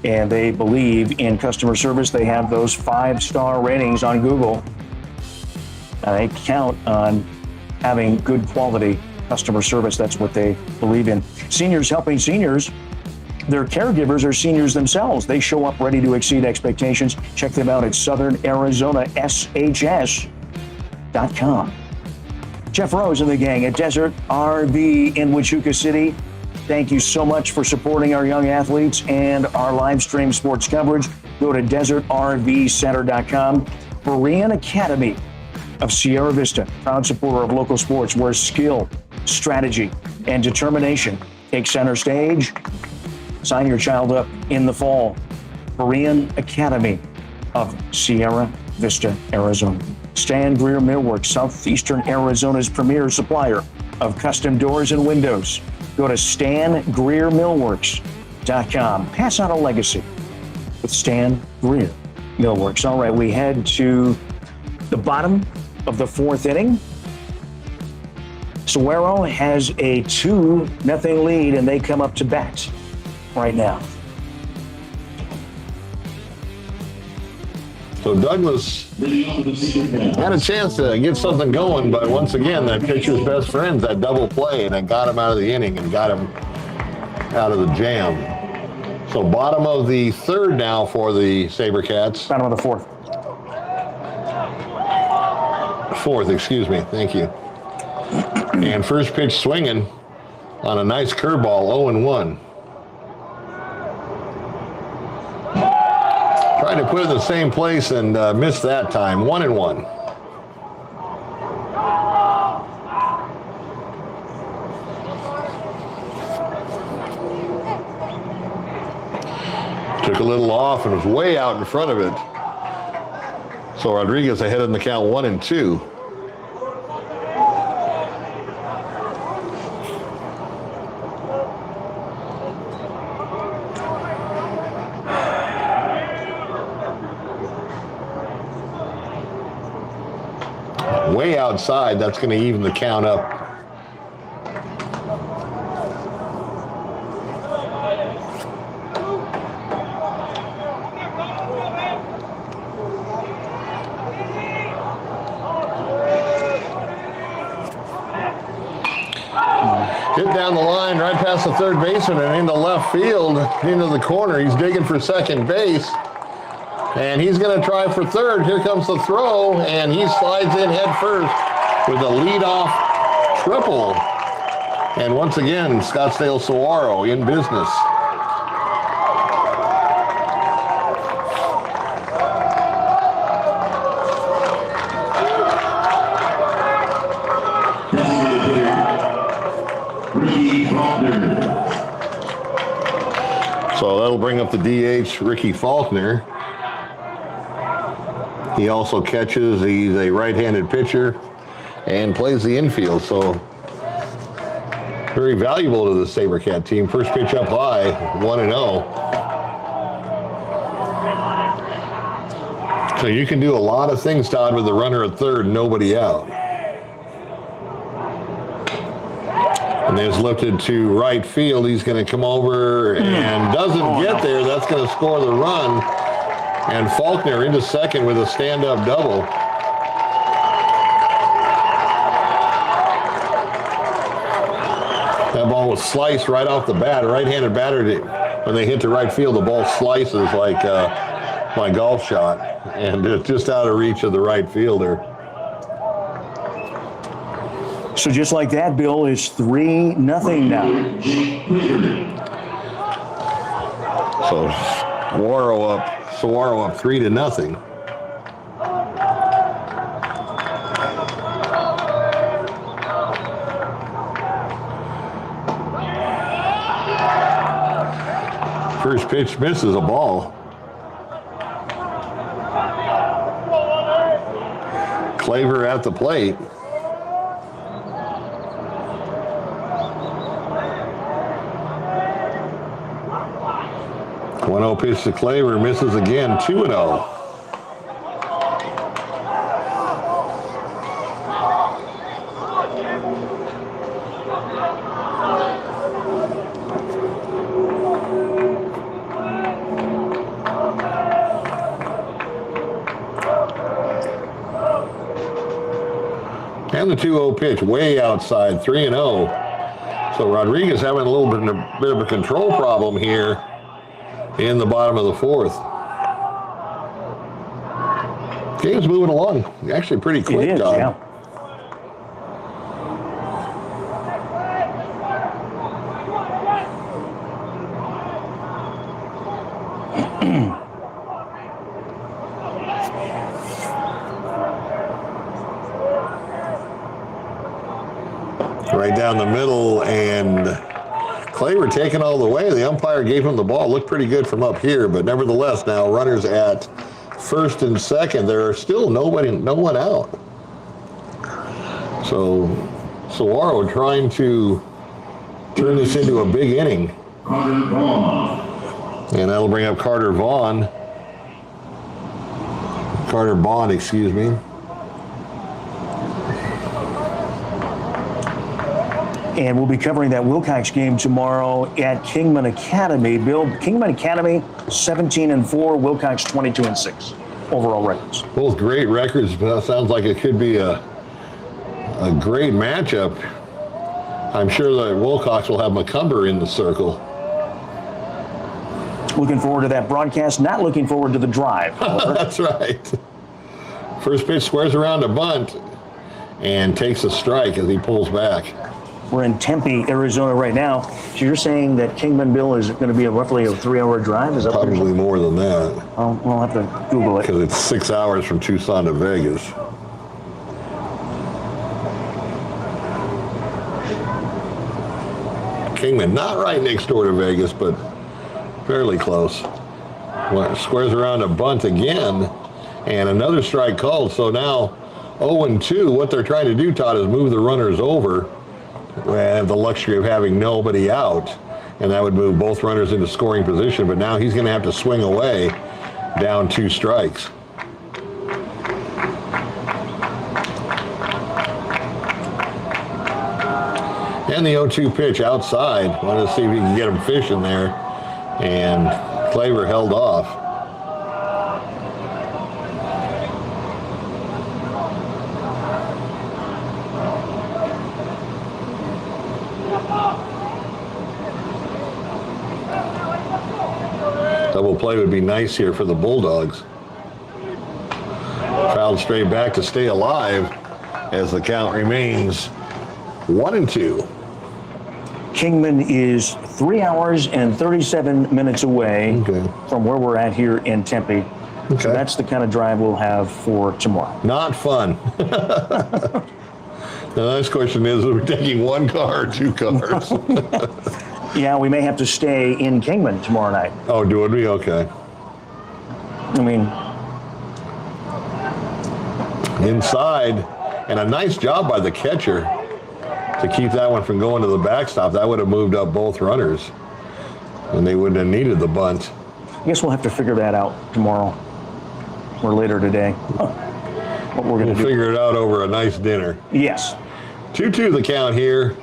And they believe in customer service. They have those 5-star ratings on Google. They count on having good quality customer service. That's what they believe in. Seniors helping seniors. Their caregivers are seniors themselves. They show up ready to exceed expectations. Check them out at southernArizonaSHS.com. Jeff Rose and the gang at Desert RV in Wichita City. Thank you so much for supporting our young athletes and our live stream sports coverage. Go to desertrvcenter.com. Berean Academy of Sierra Vista, proud supporter of local sports where skill, strategy, and determination take center stage. Sign your child up in the fall. Korean Academy of Sierra Vista, Arizona. Stan Greer Millworks, Southeastern Arizona's premier supplier of custom doors and windows. Go to StanGreerMillworks.com. Pass on a legacy with Stan Greer Millworks. All right, we head to the bottom of the fourth inning. Saguaro has a 2-0 lead, and they come up to bat right now. So Douglas had a chance to get something going, but once again, that pitcher's best friend, that double play, and it got him out of the inning and got him out of the jam. So bottom of the third now for the Sabercats. Bottom of the fourth. Fourth, excuse me. Thank you. And first pitch swinging on a nice curveball, 0-1. Tried to put it in the same place and missed that time. 1-1. Took a little off and was way out in front of it. So Rodriguez ahead in the count, 1-2. Way outside, that's going to even the count up. Hit down the line right past the third baseman and into left field, into the corner. He's digging for second base. And he's going to try for third. Here comes the throw, and he slides in head first with a leadoff triple. And once again, Scottsdale Saguaro in business. So that'll bring up the DH, Ricky Faulkner. He also catches. He's a right-handed pitcher and plays the infield. So very valuable to the Sabercat team. First pitch up high, 1-0. So you can do a lot of things, Todd, with the runner at third, nobody out. And there's lifted to right field. He's going to come over and doesn't get there. That's going to score the run. And Faulkner into second with a stand-up double. That ball was sliced right off the bat. A right-handed batter, when they hit to right field, the ball slices like my golf shot. And it's just out of reach of the right fielder. So just like that, Bill, is 3-0 now. So Saguaro up 3-0. First pitch misses a ball. Claver at the plate. 1-0 pitch to Claver, misses again, 2-0. And the 2-0 pitch way outside, 3-0. So Rodriguez having a little bit of a control problem here in the bottom of the fourth. Game's moving along actually pretty quick, it is, Todd. yeah. Right down the middle, and Claver taking all the way. The umpire gave him the ball. Looked pretty good from up here, but nevertheless, now runners at first and second. There are still no one out. So Saguaro trying to turn this into a big inning. And that'll bring up Carter Bond, excuse me. And we'll be covering that Wilcox game tomorrow at Kingman Academy. Bill, Kingman Academy 17-4, Wilcox 22-6 overall records. Both great records, but that sounds like it could be a great matchup. I'm sure that Wilcox will have McCumber in the circle. Looking forward to that broadcast, not looking forward to the drive. That's right. First pitch squares around a bunt and takes a strike as he pulls back. We're in Tempe, Arizona right now. So you're saying that Kingman, Bill, is going to be roughly a 3-hour drive? Is that probably more than that? Oh, we'll have to Google it. Because it's 6 hours from Tucson to Vegas. Kingman, not right next door to Vegas, but fairly close. Squares around a bunt again, and another strike called. So now 0-2. What they're trying to do, Todd, is move the runners over. Have the luxury of having nobody out, and that would move both runners into scoring position. But now he's going to have to swing away, down 2 strikes. And the 0-2 pitch outside. Wanted to see if he can get him fishing there, and Claver held off. Double play would be nice here for the Bulldogs. Fouled straight back to stay alive as the count remains 1-2. Kingman is 3 hours and 37 minutes away from where we're at here in Tempe. So that's the kind of drive we'll have for tomorrow. Not fun. The next question is, are we taking 1 car or 2 cars? Yeah, we may have to stay in Kingman tomorrow night. Oh, do we? Okay. I mean, inside, and a nice job by the catcher to keep that one from going to the backstop. That would have moved up both runners, and they wouldn't have needed the bunt. I guess we'll have to figure that out tomorrow or later today. What we're going to do. Figure it out over a nice dinner. Yes. 2-2 the count here.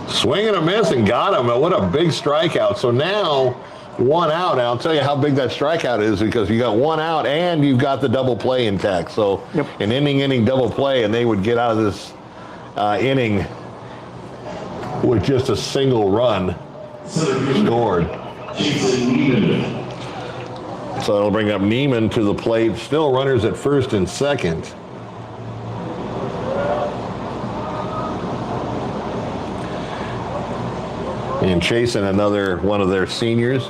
Swing and a miss and got him. What a big strikeout. So now 1 out. And I'll tell you how big that strikeout is, because you got 1 out and you've got the double play intact. So an inning double play, and they would get out of this inning with just a single run scored. So it'll bring up Neiman to the plate. Still runners at first and second. And chasing another one of their seniors.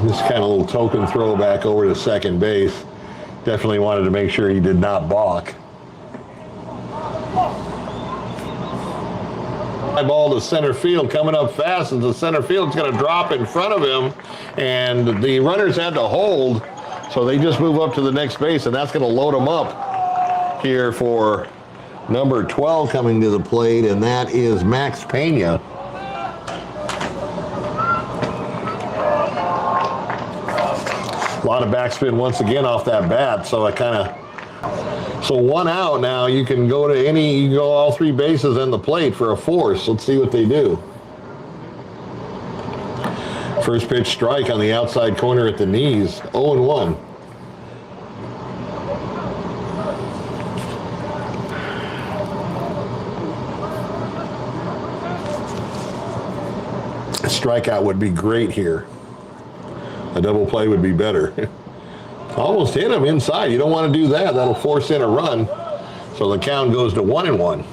This kind of little token throwback over to second base. Definitely wanted to make sure he did not balk. High ball to center field, coming up fast, and the center field's going to drop in front of him, and the runners had to hold, so they just move up to the next base, and that's going to load them up here for number 12 coming to the plate, and that is Max Pena. A lot of backspin once again off that bat, so so 1 out now. You can go you can go all 3 bases and the plate for a force. Let's see what they do. First pitch strike on the outside corner at the knees, 0-1. A strikeout would be great here. A double play would be better. Almost hit him inside. You don't want to do that. That'll force in a run. So the count goes to 1-1.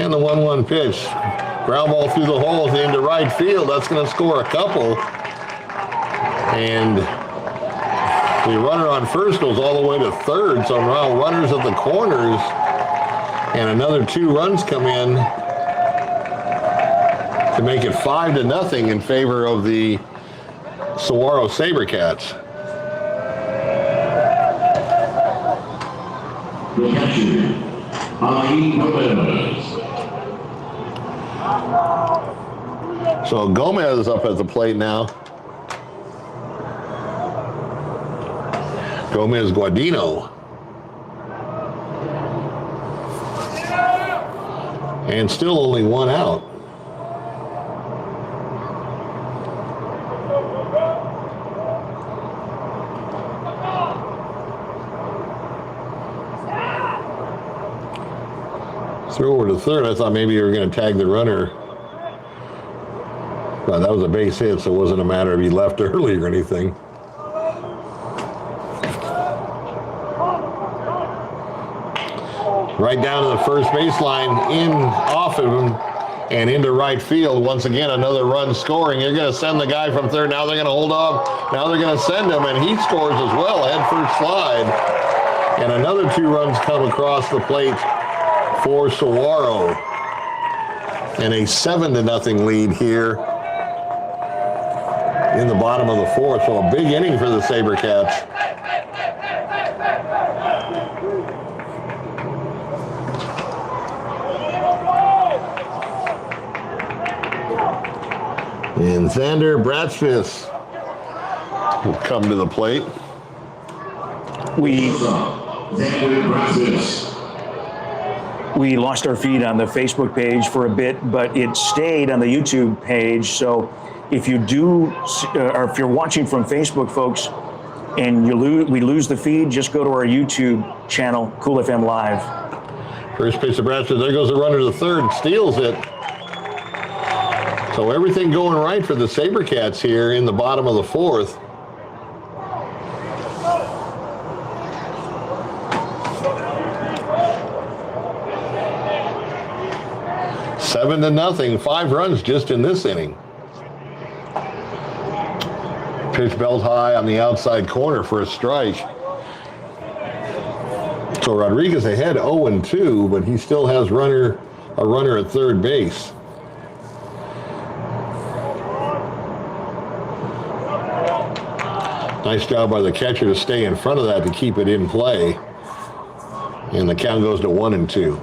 And the 1-1 pitch. Ground ball through the holes into right field. That's going to score a couple. And the runner on first goes all the way to third. So now runners at the corners. And another 2 runs come in to make it 5-0 in favor of the Saguaro Sabercats. The catcher, Gomez. So Gomez up at the plate now. Gomez Guadino. And still only 1 out. Throw over to third. I thought maybe you were going to tag the runner. But that was a base hit, so it wasn't a matter of he left early or anything. Right down to the first baseline, in off of him and into right field. Once again, another run scoring. You're going to send the guy from third. Now they're going to hold off. Now they're going to send him, and he scores as well. Head first slide. And another 2 runs come across the plate for Saguaro. And a 7-0 lead here in the bottom of the 4th. So a big inning for the Sabercats. And Xander Bratsfis will come to the plate. We lost our feed on the Facebook page for a bit, but it stayed on the YouTube page. So if you do, or if you're watching from Facebook, folks, and we lose the feed, just go to our YouTube channel, Cool FM Live. First pitch to Bratsfis. There goes the runner to third, steals it. So everything going right for the Sabercats here in the bottom of the 4th. Seven to nothing, 5 runs just in this inning. Pitch belt high on the outside corner for a strike. So Rodriguez ahead 0-2, but he still has a runner at third base. Nice job by the catcher to stay in front of that to keep it in play. And the count goes to 1-2.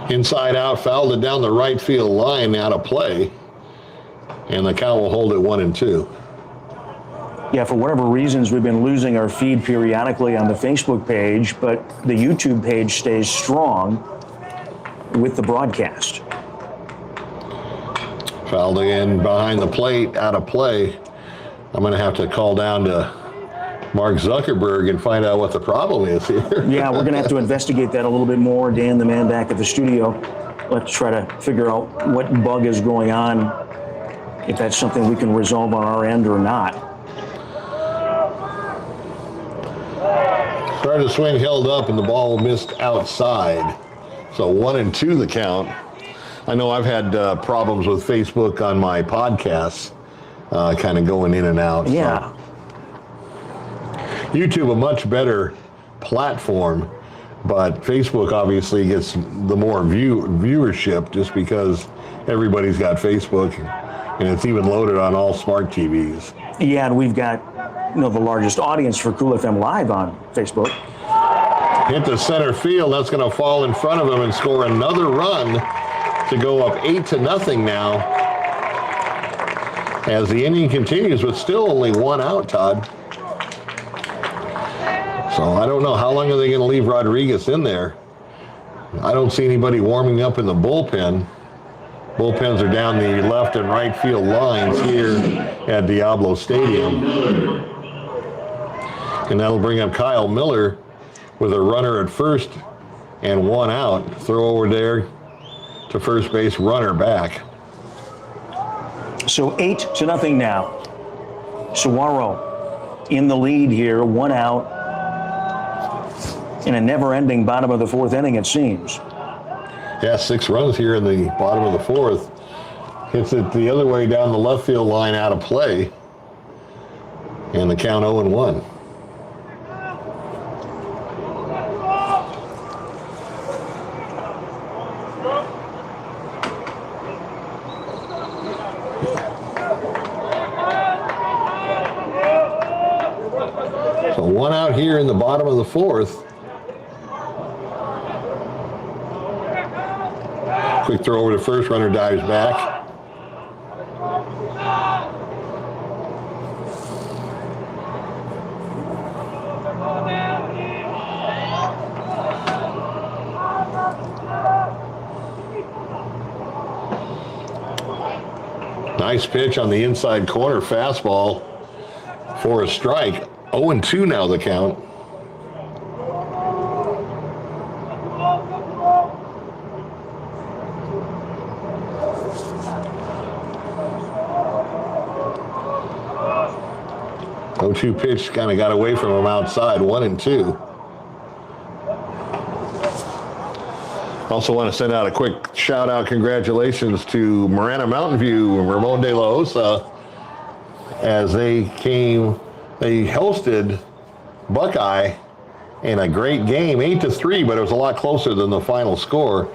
Inside out, fouled it down the right field line, out of play. And the count will hold at 1-2. Yeah, for whatever reasons, we've been losing our feed periodically on the Facebook page, but the YouTube page stays strong with the broadcast. Fouled again behind the plate, out of play. I'm going to have to call down to Mark Zuckerberg and find out what the problem is here. Yeah, we're going to have to investigate that a little bit more. Dan, the man back at the studio, let's try to figure out what bug is going on, if that's something we can resolve on our end or not. Started to swing, held up, and the ball missed outside. So 1-2 the count. I know I've had problems with Facebook on my podcasts, kind of going in and out. Yeah. So. YouTube, a much better platform, but Facebook obviously gets the more viewership just because everybody's got Facebook, and it's even loaded on all smart TVs. Yeah, and we've got the largest audience for Cool FM Live on Facebook. Hit to center field. That's going to fall in front of him and score another run to go up 8-0 now. As the inning continues with still only 1 out, Todd. So I don't know how long are they going to leave Rodriguez in there. I don't see anybody warming up in the bullpen. Bullpens are down the left and right field lines here at Diablo Stadium. And that'll bring up Kyle Miller with a runner at first and 1 out. Throw over there to first base, runner back. So 8-0 now. Saguaro in the lead here, 1 out in a never-ending bottom of the 4th inning, it seems. Yeah, 6 runs here in the bottom of the 4th. Hits it the other way down the left field line, out of play. And the count 0-1. So 1 out here in the bottom of the 4th. Quick throw over to first, runner dives back. Nice pitch on the inside corner, fastball for a strike. 0-2 now the count. Oh, 2 pitch kind of got away from him outside, 1-2. Also want to send out a quick shout out, congratulations to Marana Mountain View and Ramon de la Osa as they hosted Buckeye in a great game, 8-3, but it was a lot closer than the final score,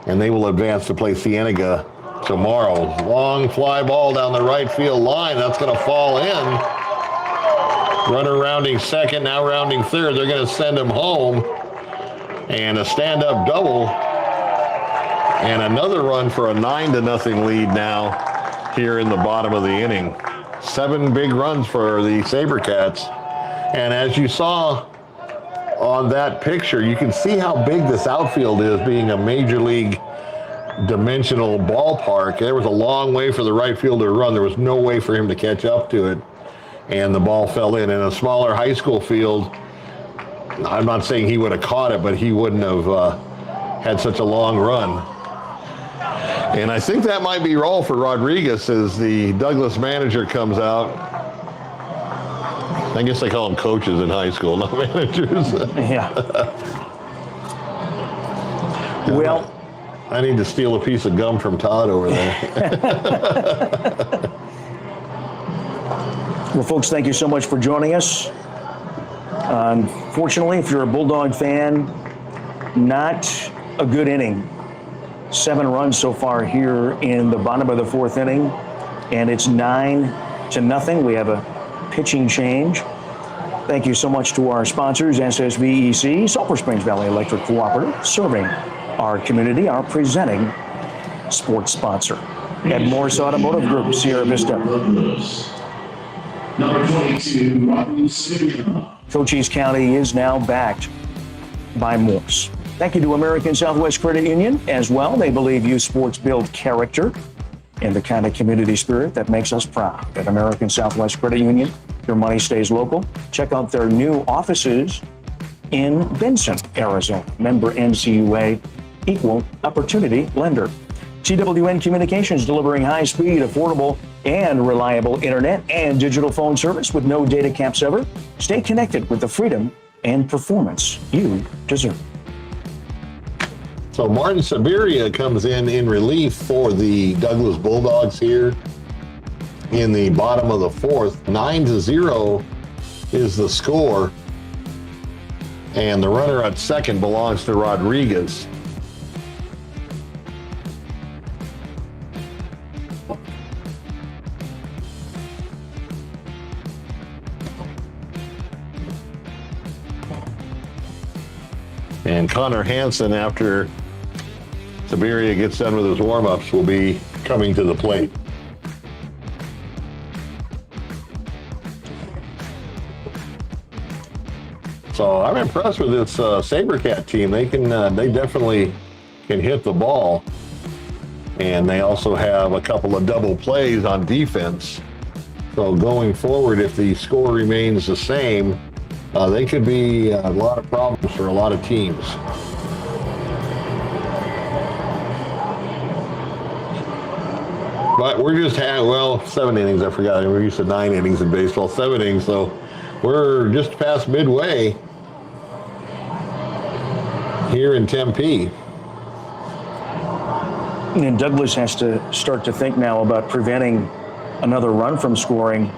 and they will advance to play Cienega tomorrow. Long fly ball down the right field line, that's going to fall in. Runner rounding second, now rounding third. They're going to send him home, and a stand-up double. And another run for a 9-0 lead now here in the bottom of the inning. 7 big runs for the Sabercats. And as you saw on that picture, you can see how big this outfield is, being a major league dimensional ballpark. There was a long way for the right fielder to run. There was no way for him to catch up to it. And the ball fell in. In a smaller high school field, I'm not saying he would have caught it, but he wouldn't have had such a long run. And I think that might be all for Rodriguez as the Douglas manager comes out. I guess they call them coaches in high school, not managers. Yeah. Well, I need to steal a piece of gum from Todd over there. Well, folks, thank you so much for joining us. Unfortunately, if you're a Bulldog fan, not a good inning. 7 runs so far here in the bottom of the 4th inning, and it's 9-0. We have a pitching change. Thank you so much to our sponsors, SSVEC, Sulphur Springs Valley Electric Cooperative, serving our community, our presenting sports sponsor. At MORSE Automotive Group, Sierra Vista. Number 22, Cochise County is now backed by MORSE. Thank you to American Southwest Credit Union as well. They believe youth sports build character and the kind of community spirit that makes us proud. At American Southwest Credit Union, your money stays local. Check out their new offices in Benson, Arizona. Member NCUA, equal opportunity lender. TWN Communications, delivering high-speed, affordable, and reliable internet and digital phone service with no data caps ever. Stay connected with the freedom and performance you deserve. So Martin Siberia comes in relief for the Douglas Bulldogs here in the bottom of the 4th. 9-0 is the score. And the runner at second belongs to Rodriguez. And Connor Hansen, after Siberia gets done with his warm-ups, will be coming to the plate. So I'm impressed with this Sabercat team. They definitely can hit the ball. And they also have a couple of double plays on defense. So going forward, if the score remains the same, they could be a lot of problems for a lot of teams. But we're just well, 7 innings. I forgot. We're used to 9 innings in baseball, 7 innings. So we're just past midway here in Tempe. And Douglas has to start to think now about preventing another run from scoring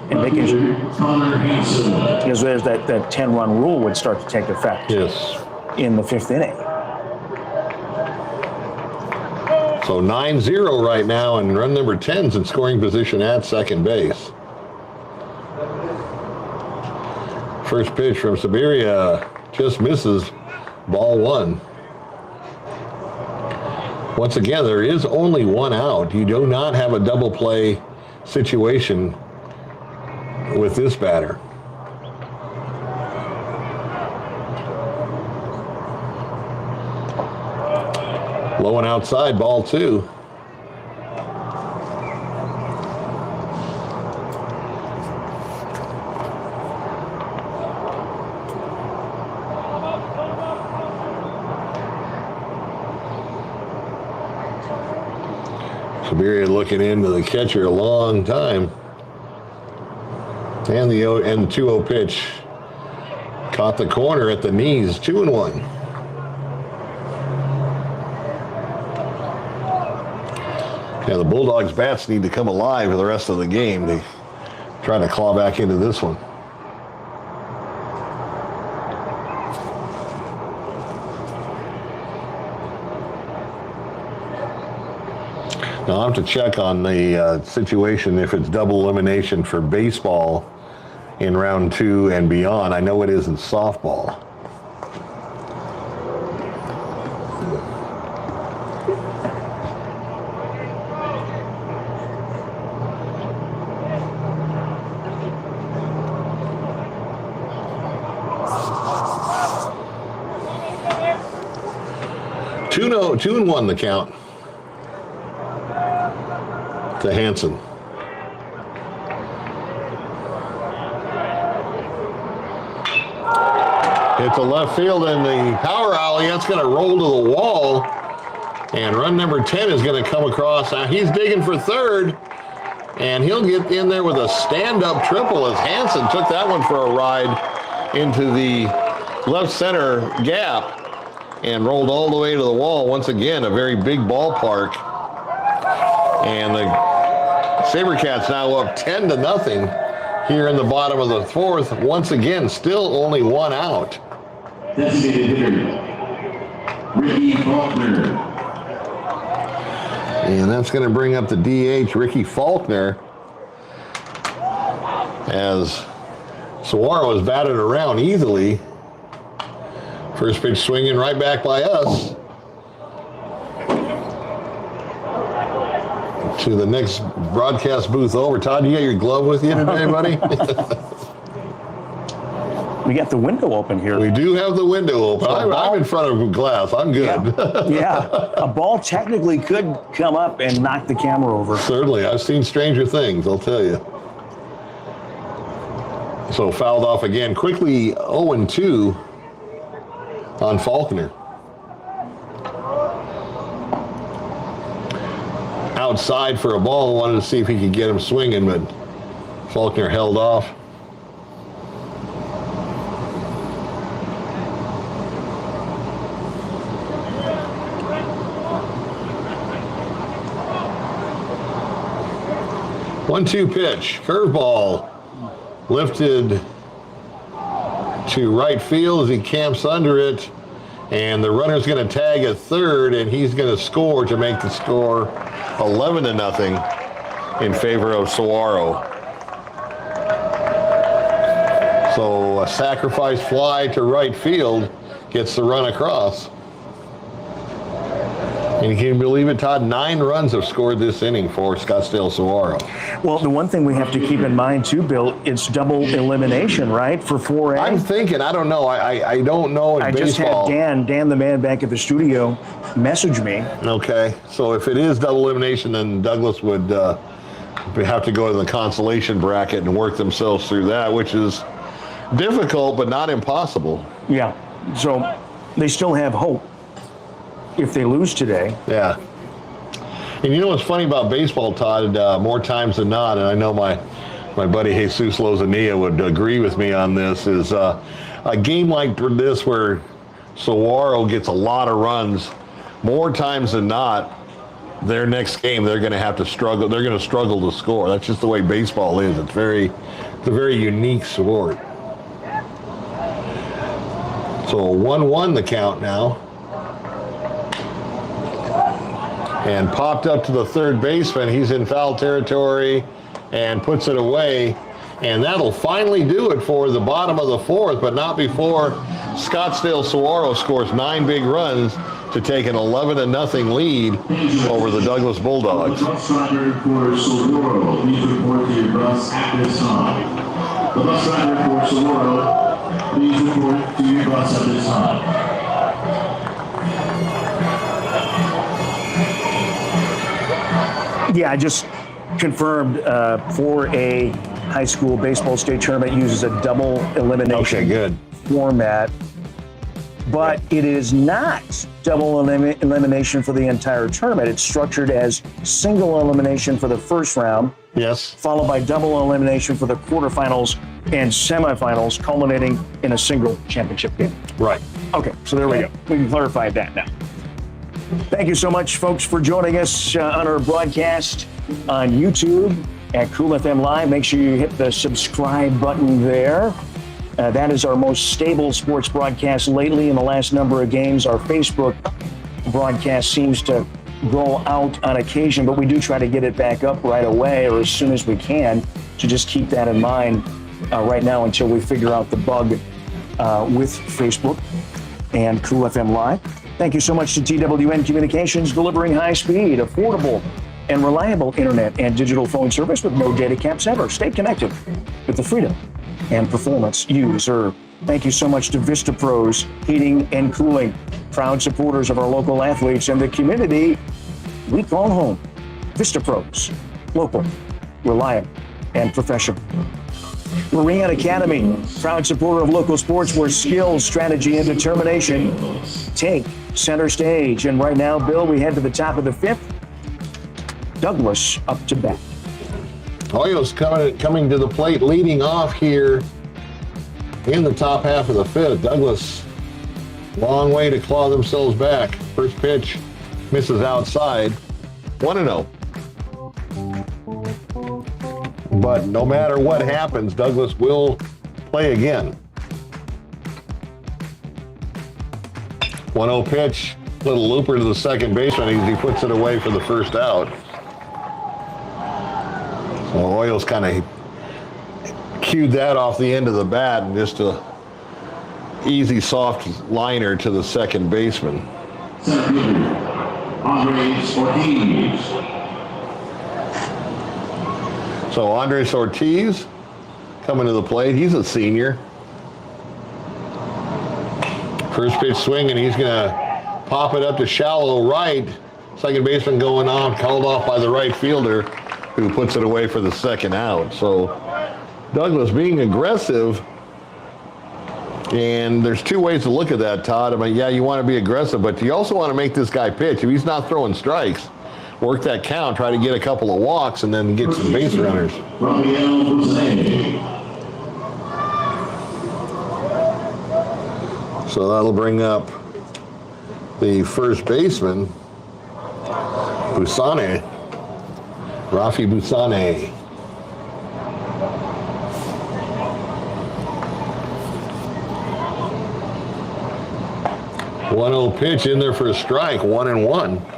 and making sure, because there's that 10-run rule would start to take effect. Yes. In the 5th inning. So 9-0 right now, and run number 10's in scoring position at second base. First pitch from Siberia just misses, ball 1. Once again, there is only 1 out. You do not have a double play situation with this batter. Low and outside, ball 2. Siberia looking into the catcher a long time. And the 2-0 pitch caught the corner at the knees, 2-1. Yeah, the Bulldogs bats need to come alive for the rest of the game. They try to claw back into this one. Now I'll have to check on the situation if it's double elimination for baseball in round 2 and beyond. I know it is in softball. Two and 1 the count to Hansen. Hit the left field in the power alley. That's going to roll to the wall. And run number 10 is going to come across. Now he's digging for third. And he'll get in there with a stand-up triple as Hansen took that one for a ride into the left center gap and rolled all the way to the wall. Once again, a very big ballpark. And the Sabercats now up 10-0 here in the bottom of the 4th. Once again, still only 1 out. Designated hitter, Ricky Faulkner. And that's going to bring up the DH, Ricky Faulkner, as Saguaro is batted around easily. First pitch swinging right back by us. To the next broadcast booth over. Todd, you got your glove with you today, buddy? We got the window open here. We do have the window open. I'm in front of glass. I'm good. Yeah. A ball technically could come up and knock the camera over. Certainly. I've seen stranger things, I'll tell you. So fouled off again. Quickly 0-2 on Faulkner. Outside for a ball. Wanted to see if he could get him swinging, but Faulkner held off. One-two pitch, curveball, lifted to right field as he camps under it, and the runner's going to tag at third, and he's going to score to make the score 11-0 in favor of Saguaro. So a sacrifice fly to right field gets the run across. And can you believe it, Todd? 9 runs have scored this inning for Scottsdale Saguaro. Well, the one thing we have to keep in mind too, Bill, it's double elimination, right, for 4A? I'm thinking, I don't know. I don't know in baseball. I just had Dan the man back at the studio, message me. Okay, so if it is double elimination, then Douglas would have to go to the consolation bracket and work themselves through that, which is difficult but not impossible. Yeah, so they still have hope if they lose today. Yeah. And you know what's funny about baseball, Todd? More times than not, and I know my buddy Jesus Lozania would agree with me on this, is a game like this where Saguaro gets a lot of runs, more times than not, their next game they're going to have to struggle. They're going to struggle to score. That's just the way baseball is. It's a very unique sport. So 1-1 the count now. And popped up to the third baseman. He's in foul territory and puts it away. And that'll finally do it for the bottom of the fourth, but not before Scottsdale Saguaro scores 9 big runs to take an 11-0 lead over the Douglas Bulldogs. Bus driver for Saguaro, please report to your bus at this time. The bus driver for Saguaro, please report to your bus at this time. Yeah, I just confirmed for a high school baseball state tournament uses a double elimination format, but it is not double elimination for the entire tournament. It's structured as single elimination for the first round, yes, followed by double elimination for the quarterfinals and semifinals, culminating in a single championship game. Right. Okay, so there we go. We can clarify that now. Thank you so much, folks, for joining us on our broadcast on YouTube at Cool FM Live. Make sure you hit the subscribe button there. That is our most stable sports broadcast lately in the last number of games. Our Facebook broadcast seems to go out on occasion, but we do try to get it back up right away or as soon as we can. So just keep that in mind right now until we figure out the bug with Facebook and Cool FM Live. Thank you so much to TWN Communications, delivering high-speed, affordable, and reliable internet and digital phone service with no data caps ever. Stay connected with the freedom and performance you deserve. Thank you so much to Vista Pros Heating and Cooling, proud supporters of our local athletes and the community we call home. Vista Pros, local, reliable, and professional. Marine Academy, proud supporter of local sports where skill, strategy, and determination take center stage. And right now, Bill, we head to the top of the fifth. Douglas up to bat. Hoyos coming to the plate, leading off here in the top half of the fifth. Douglas, long way to claw themselves back. First pitch misses outside. 1-0. But no matter what happens, Douglas will play again. 1-0 pitch, little looper to the second baseman as he puts it away for the first out. So Hoyos kind of cued that off the end of the bat and just a easy soft liner to the second baseman. Center fielder, Andres Ortiz. So Andres Ortiz coming to the plate. He's a senior. First pitch swing, and he's going to pop it up to shallow right. Second baseman going off, called off by the right fielder, who puts it away for the second out. So Douglas being aggressive, and there's two ways to look at that, Todd. I mean, yeah, you want to be aggressive, but you also want to make this guy pitch. If he's not throwing strikes, work that count, try to get a couple of walks, and then get some base runners. So that'll bring up the first baseman, Busane, Rafi Busane. One-0 pitch in there for a strike, 1-1.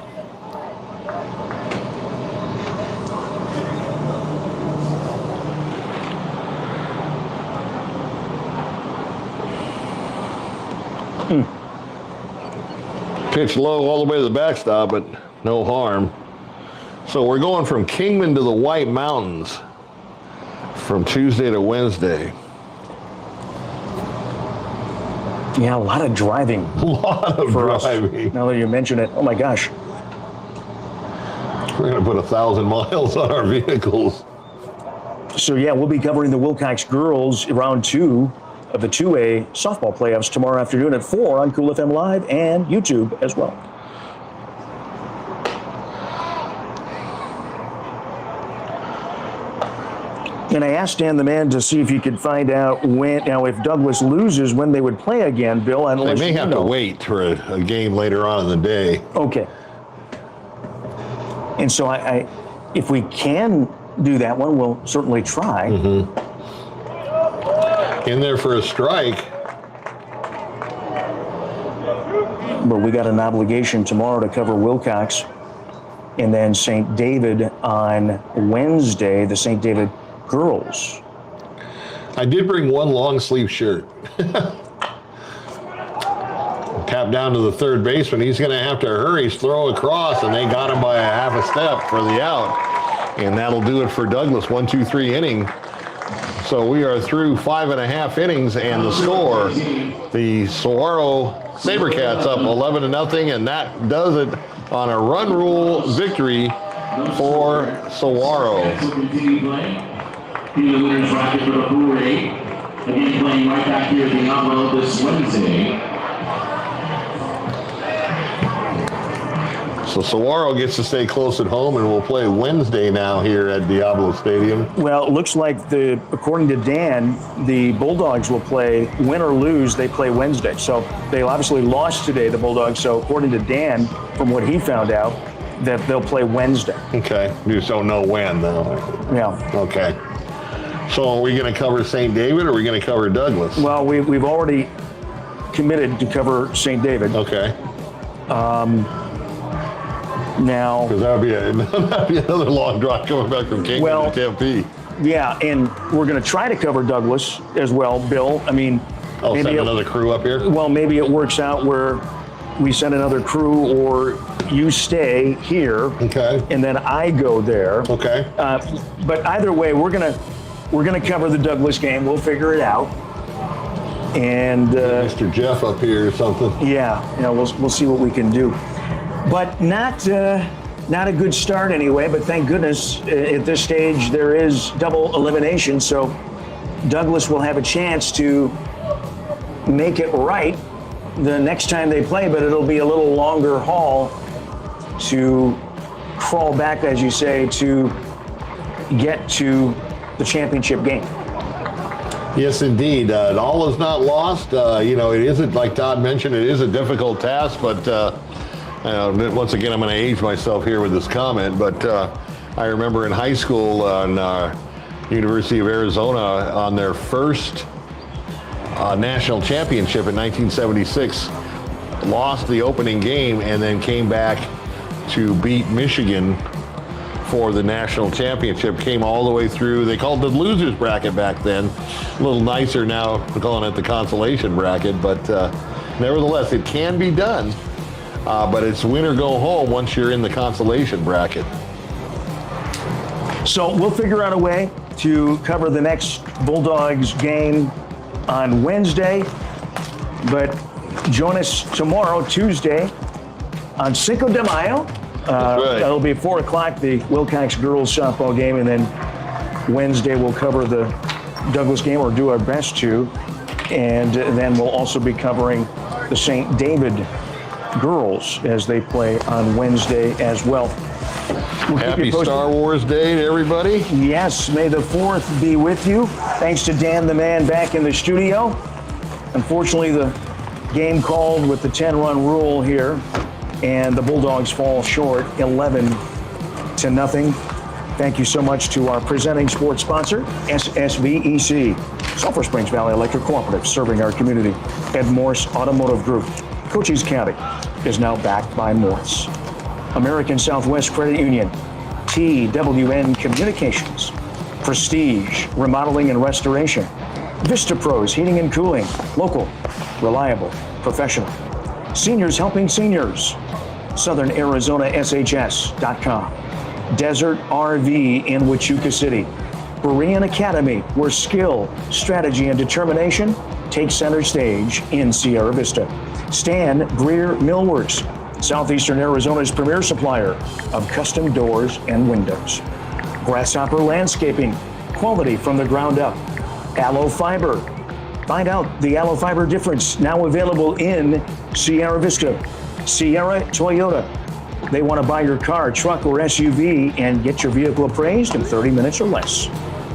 Pitch low all the way to the backstop, but no harm. So we're going from Kingman to the White Mountains from Tuesday to Wednesday. Yeah, a lot of driving. A lot of driving. Now that you mention it, oh my gosh. We're going to put 1,000 miles on our vehicles. So yeah, we'll be covering the Wilcox girls round 2 of the 2A softball playoffs tomorrow afternoon at 4 on Cool FM Live and YouTube as well. And I asked Dan the man to see if he could find out when, now if Douglas loses, when they would play again, Bill. They may have to wait for a game later on in the day. Okay. And so I if we can do that one, we'll certainly try. In there for a strike. But we got an obligation tomorrow to cover Wilcox and then St. David on Wednesday, the St. David girls. I did bring one long sleeve shirt. Tap down to the third baseman. He's going to have to hurry, throw across, and they got him by a half a step for the out. And that'll do it for Douglas. 1, 2, 3 inning. So we are through 5.5 innings, and the score, the Saguaro Sabercats up 11-0, and that does it on a run rule victory for Saguaro. The winners bracket for the Pool 8. Again, playing right back here at Diablo this Wednesday. So Saguaro gets to stay close at home, and we'll play Wednesday now here at Diablo Stadium. Well, it looks like according to Dan, the Bulldogs will play, win or lose, they play Wednesday. So they obviously lost today, the Bulldogs. So according to Dan, from what he found out, that they'll play Wednesday. Okay, you just don't know when, though. Yeah. Okay. So are we going to cover St. David, or are we going to cover Douglas? Well, we've already committed to cover St. David. Okay. Now, because that'd be another long drive coming back from Kingman to Tempe. Yeah, and we're going to try to cover Douglas as well, Bill. I mean, maybe send another crew up here? Well, maybe it works out where we send another crew, or you stay here. Okay. And then I go there. Okay. But either way, we're gonna cover the Douglas game. We'll figure it out. And Mr. Jeff up here or something. Yeah, we'll see what we can do. But not a good start anyway. But thank goodness at this stage there is double elimination, so Douglas will have a chance to make it right the next time they play. But it'll be a little longer haul to crawl back, as you say, to get to the championship game. Yes, indeed. All is not lost. It isn't, like Todd mentioned, it is a difficult task, but once again, I'm going to age myself here with this comment, but I remember in high school on University of Arizona on their first national championship in 1976, lost the opening game and then came back to beat Michigan for the national championship, came all the way through. They called it the losers bracket back then. A little nicer now, we're calling it the consolation bracket, but nevertheless, it can be done. But it's win or go home once you're in the consolation bracket. So we'll figure out a way to cover the next Bulldogs game on Wednesday, but join us tomorrow, Tuesday, on Cinco de Mayo. That's right. That'll be 4 o'clock, the Wilcox girls softball game, and then Wednesday we'll cover the Douglas game, or do our best to, and then we'll also be covering the St. David girls as they play on Wednesday as well. Happy Star Wars Day to everybody. Yes, may the 4th be with you. Thanks to Dan the man back in the studio. Unfortunately, the game called with the 10-run rule here, and the Bulldogs fall short 11-0. Thank you so much to our presenting sports sponsor, SSVEC, Sulphur Springs Valley Electric Cooperative, serving our community, and MORSE Automotive Group. Cochise County is now backed by MORSE. American Southwest Credit Union, TWN Communications, Prestige Remodeling and Restoration, Vista Pros Heating and Cooling, local, reliable, professional. Seniors Helping Seniors, Southern Arizona SHS.com, Desert RV in Huachuca City, Berean Academy, where skill, strategy, and determination take center stage in Sierra Vista. Stan Greer Millworks, Southeastern Arizona's premier supplier of custom doors and windows. Grasshopper Landscaping, quality from the ground up. Aloe Fiber. Find out the Aloe Fiber difference, now available in Sierra Vista. Sierra Toyota. They want to buy your car, truck, or SUV and get your vehicle appraised in 30 minutes or less.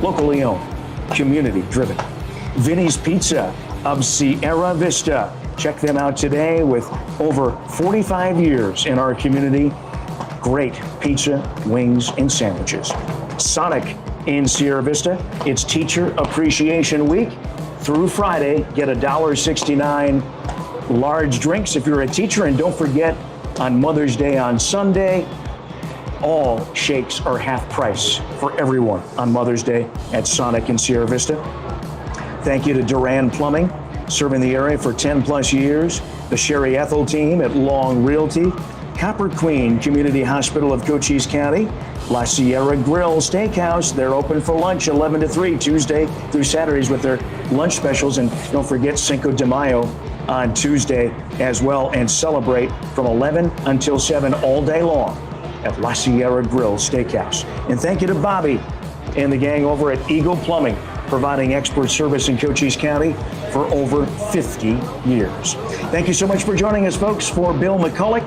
locally owned, community driven. Vinny's Pizza of Sierra Vista. Check them out today with over 45 years in our community. Great pizza, wings, and sandwiches. Sonic in Sierra Vista. It's Teacher Appreciation Week through Friday. Get $1.69 large drinks if you're a teacher. And don't forget, on Mother's Day on Sunday, all shakes are half price for everyone on Mother's Day at Sonic in Sierra Vista. Thank you to Duran Plumbing, serving the area for 10 plus years. The Sherry Ethel team at Long Realty. Copper Queen Community Hospital of Cochise County. La Sierra Grill Steakhouse. They're open for lunch 11 to 3 Tuesday through Saturdays with their lunch specials. And don't forget Cinco de Mayo on Tuesday as well, and celebrate from 11 until 7 all day long at La Sierra Grill Steakhouse. And thank you to Bobby and the gang over at Eagle Plumbing, providing expert service in Cochise County for over 50 years. Thank you so much for joining us, folks. For Bill McCulloch,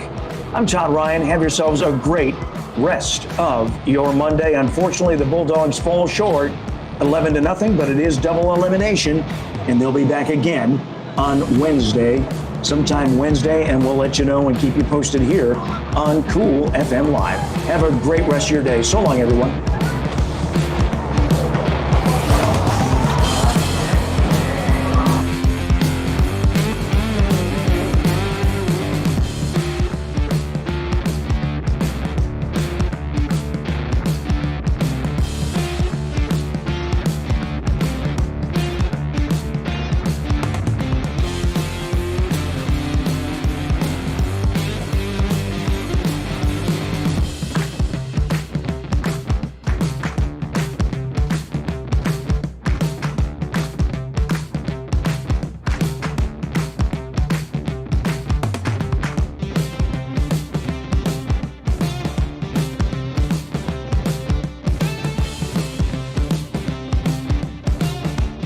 I'm Todd Ryan. Have yourselves a great rest of your Monday. Unfortunately, the Bulldogs fall short 11-0, but it is double elimination, and they'll be back again on Wednesday, sometime Wednesday, and we'll let you know and keep you posted here on Cool FM Live. Have a great rest of your day. So long, everyone.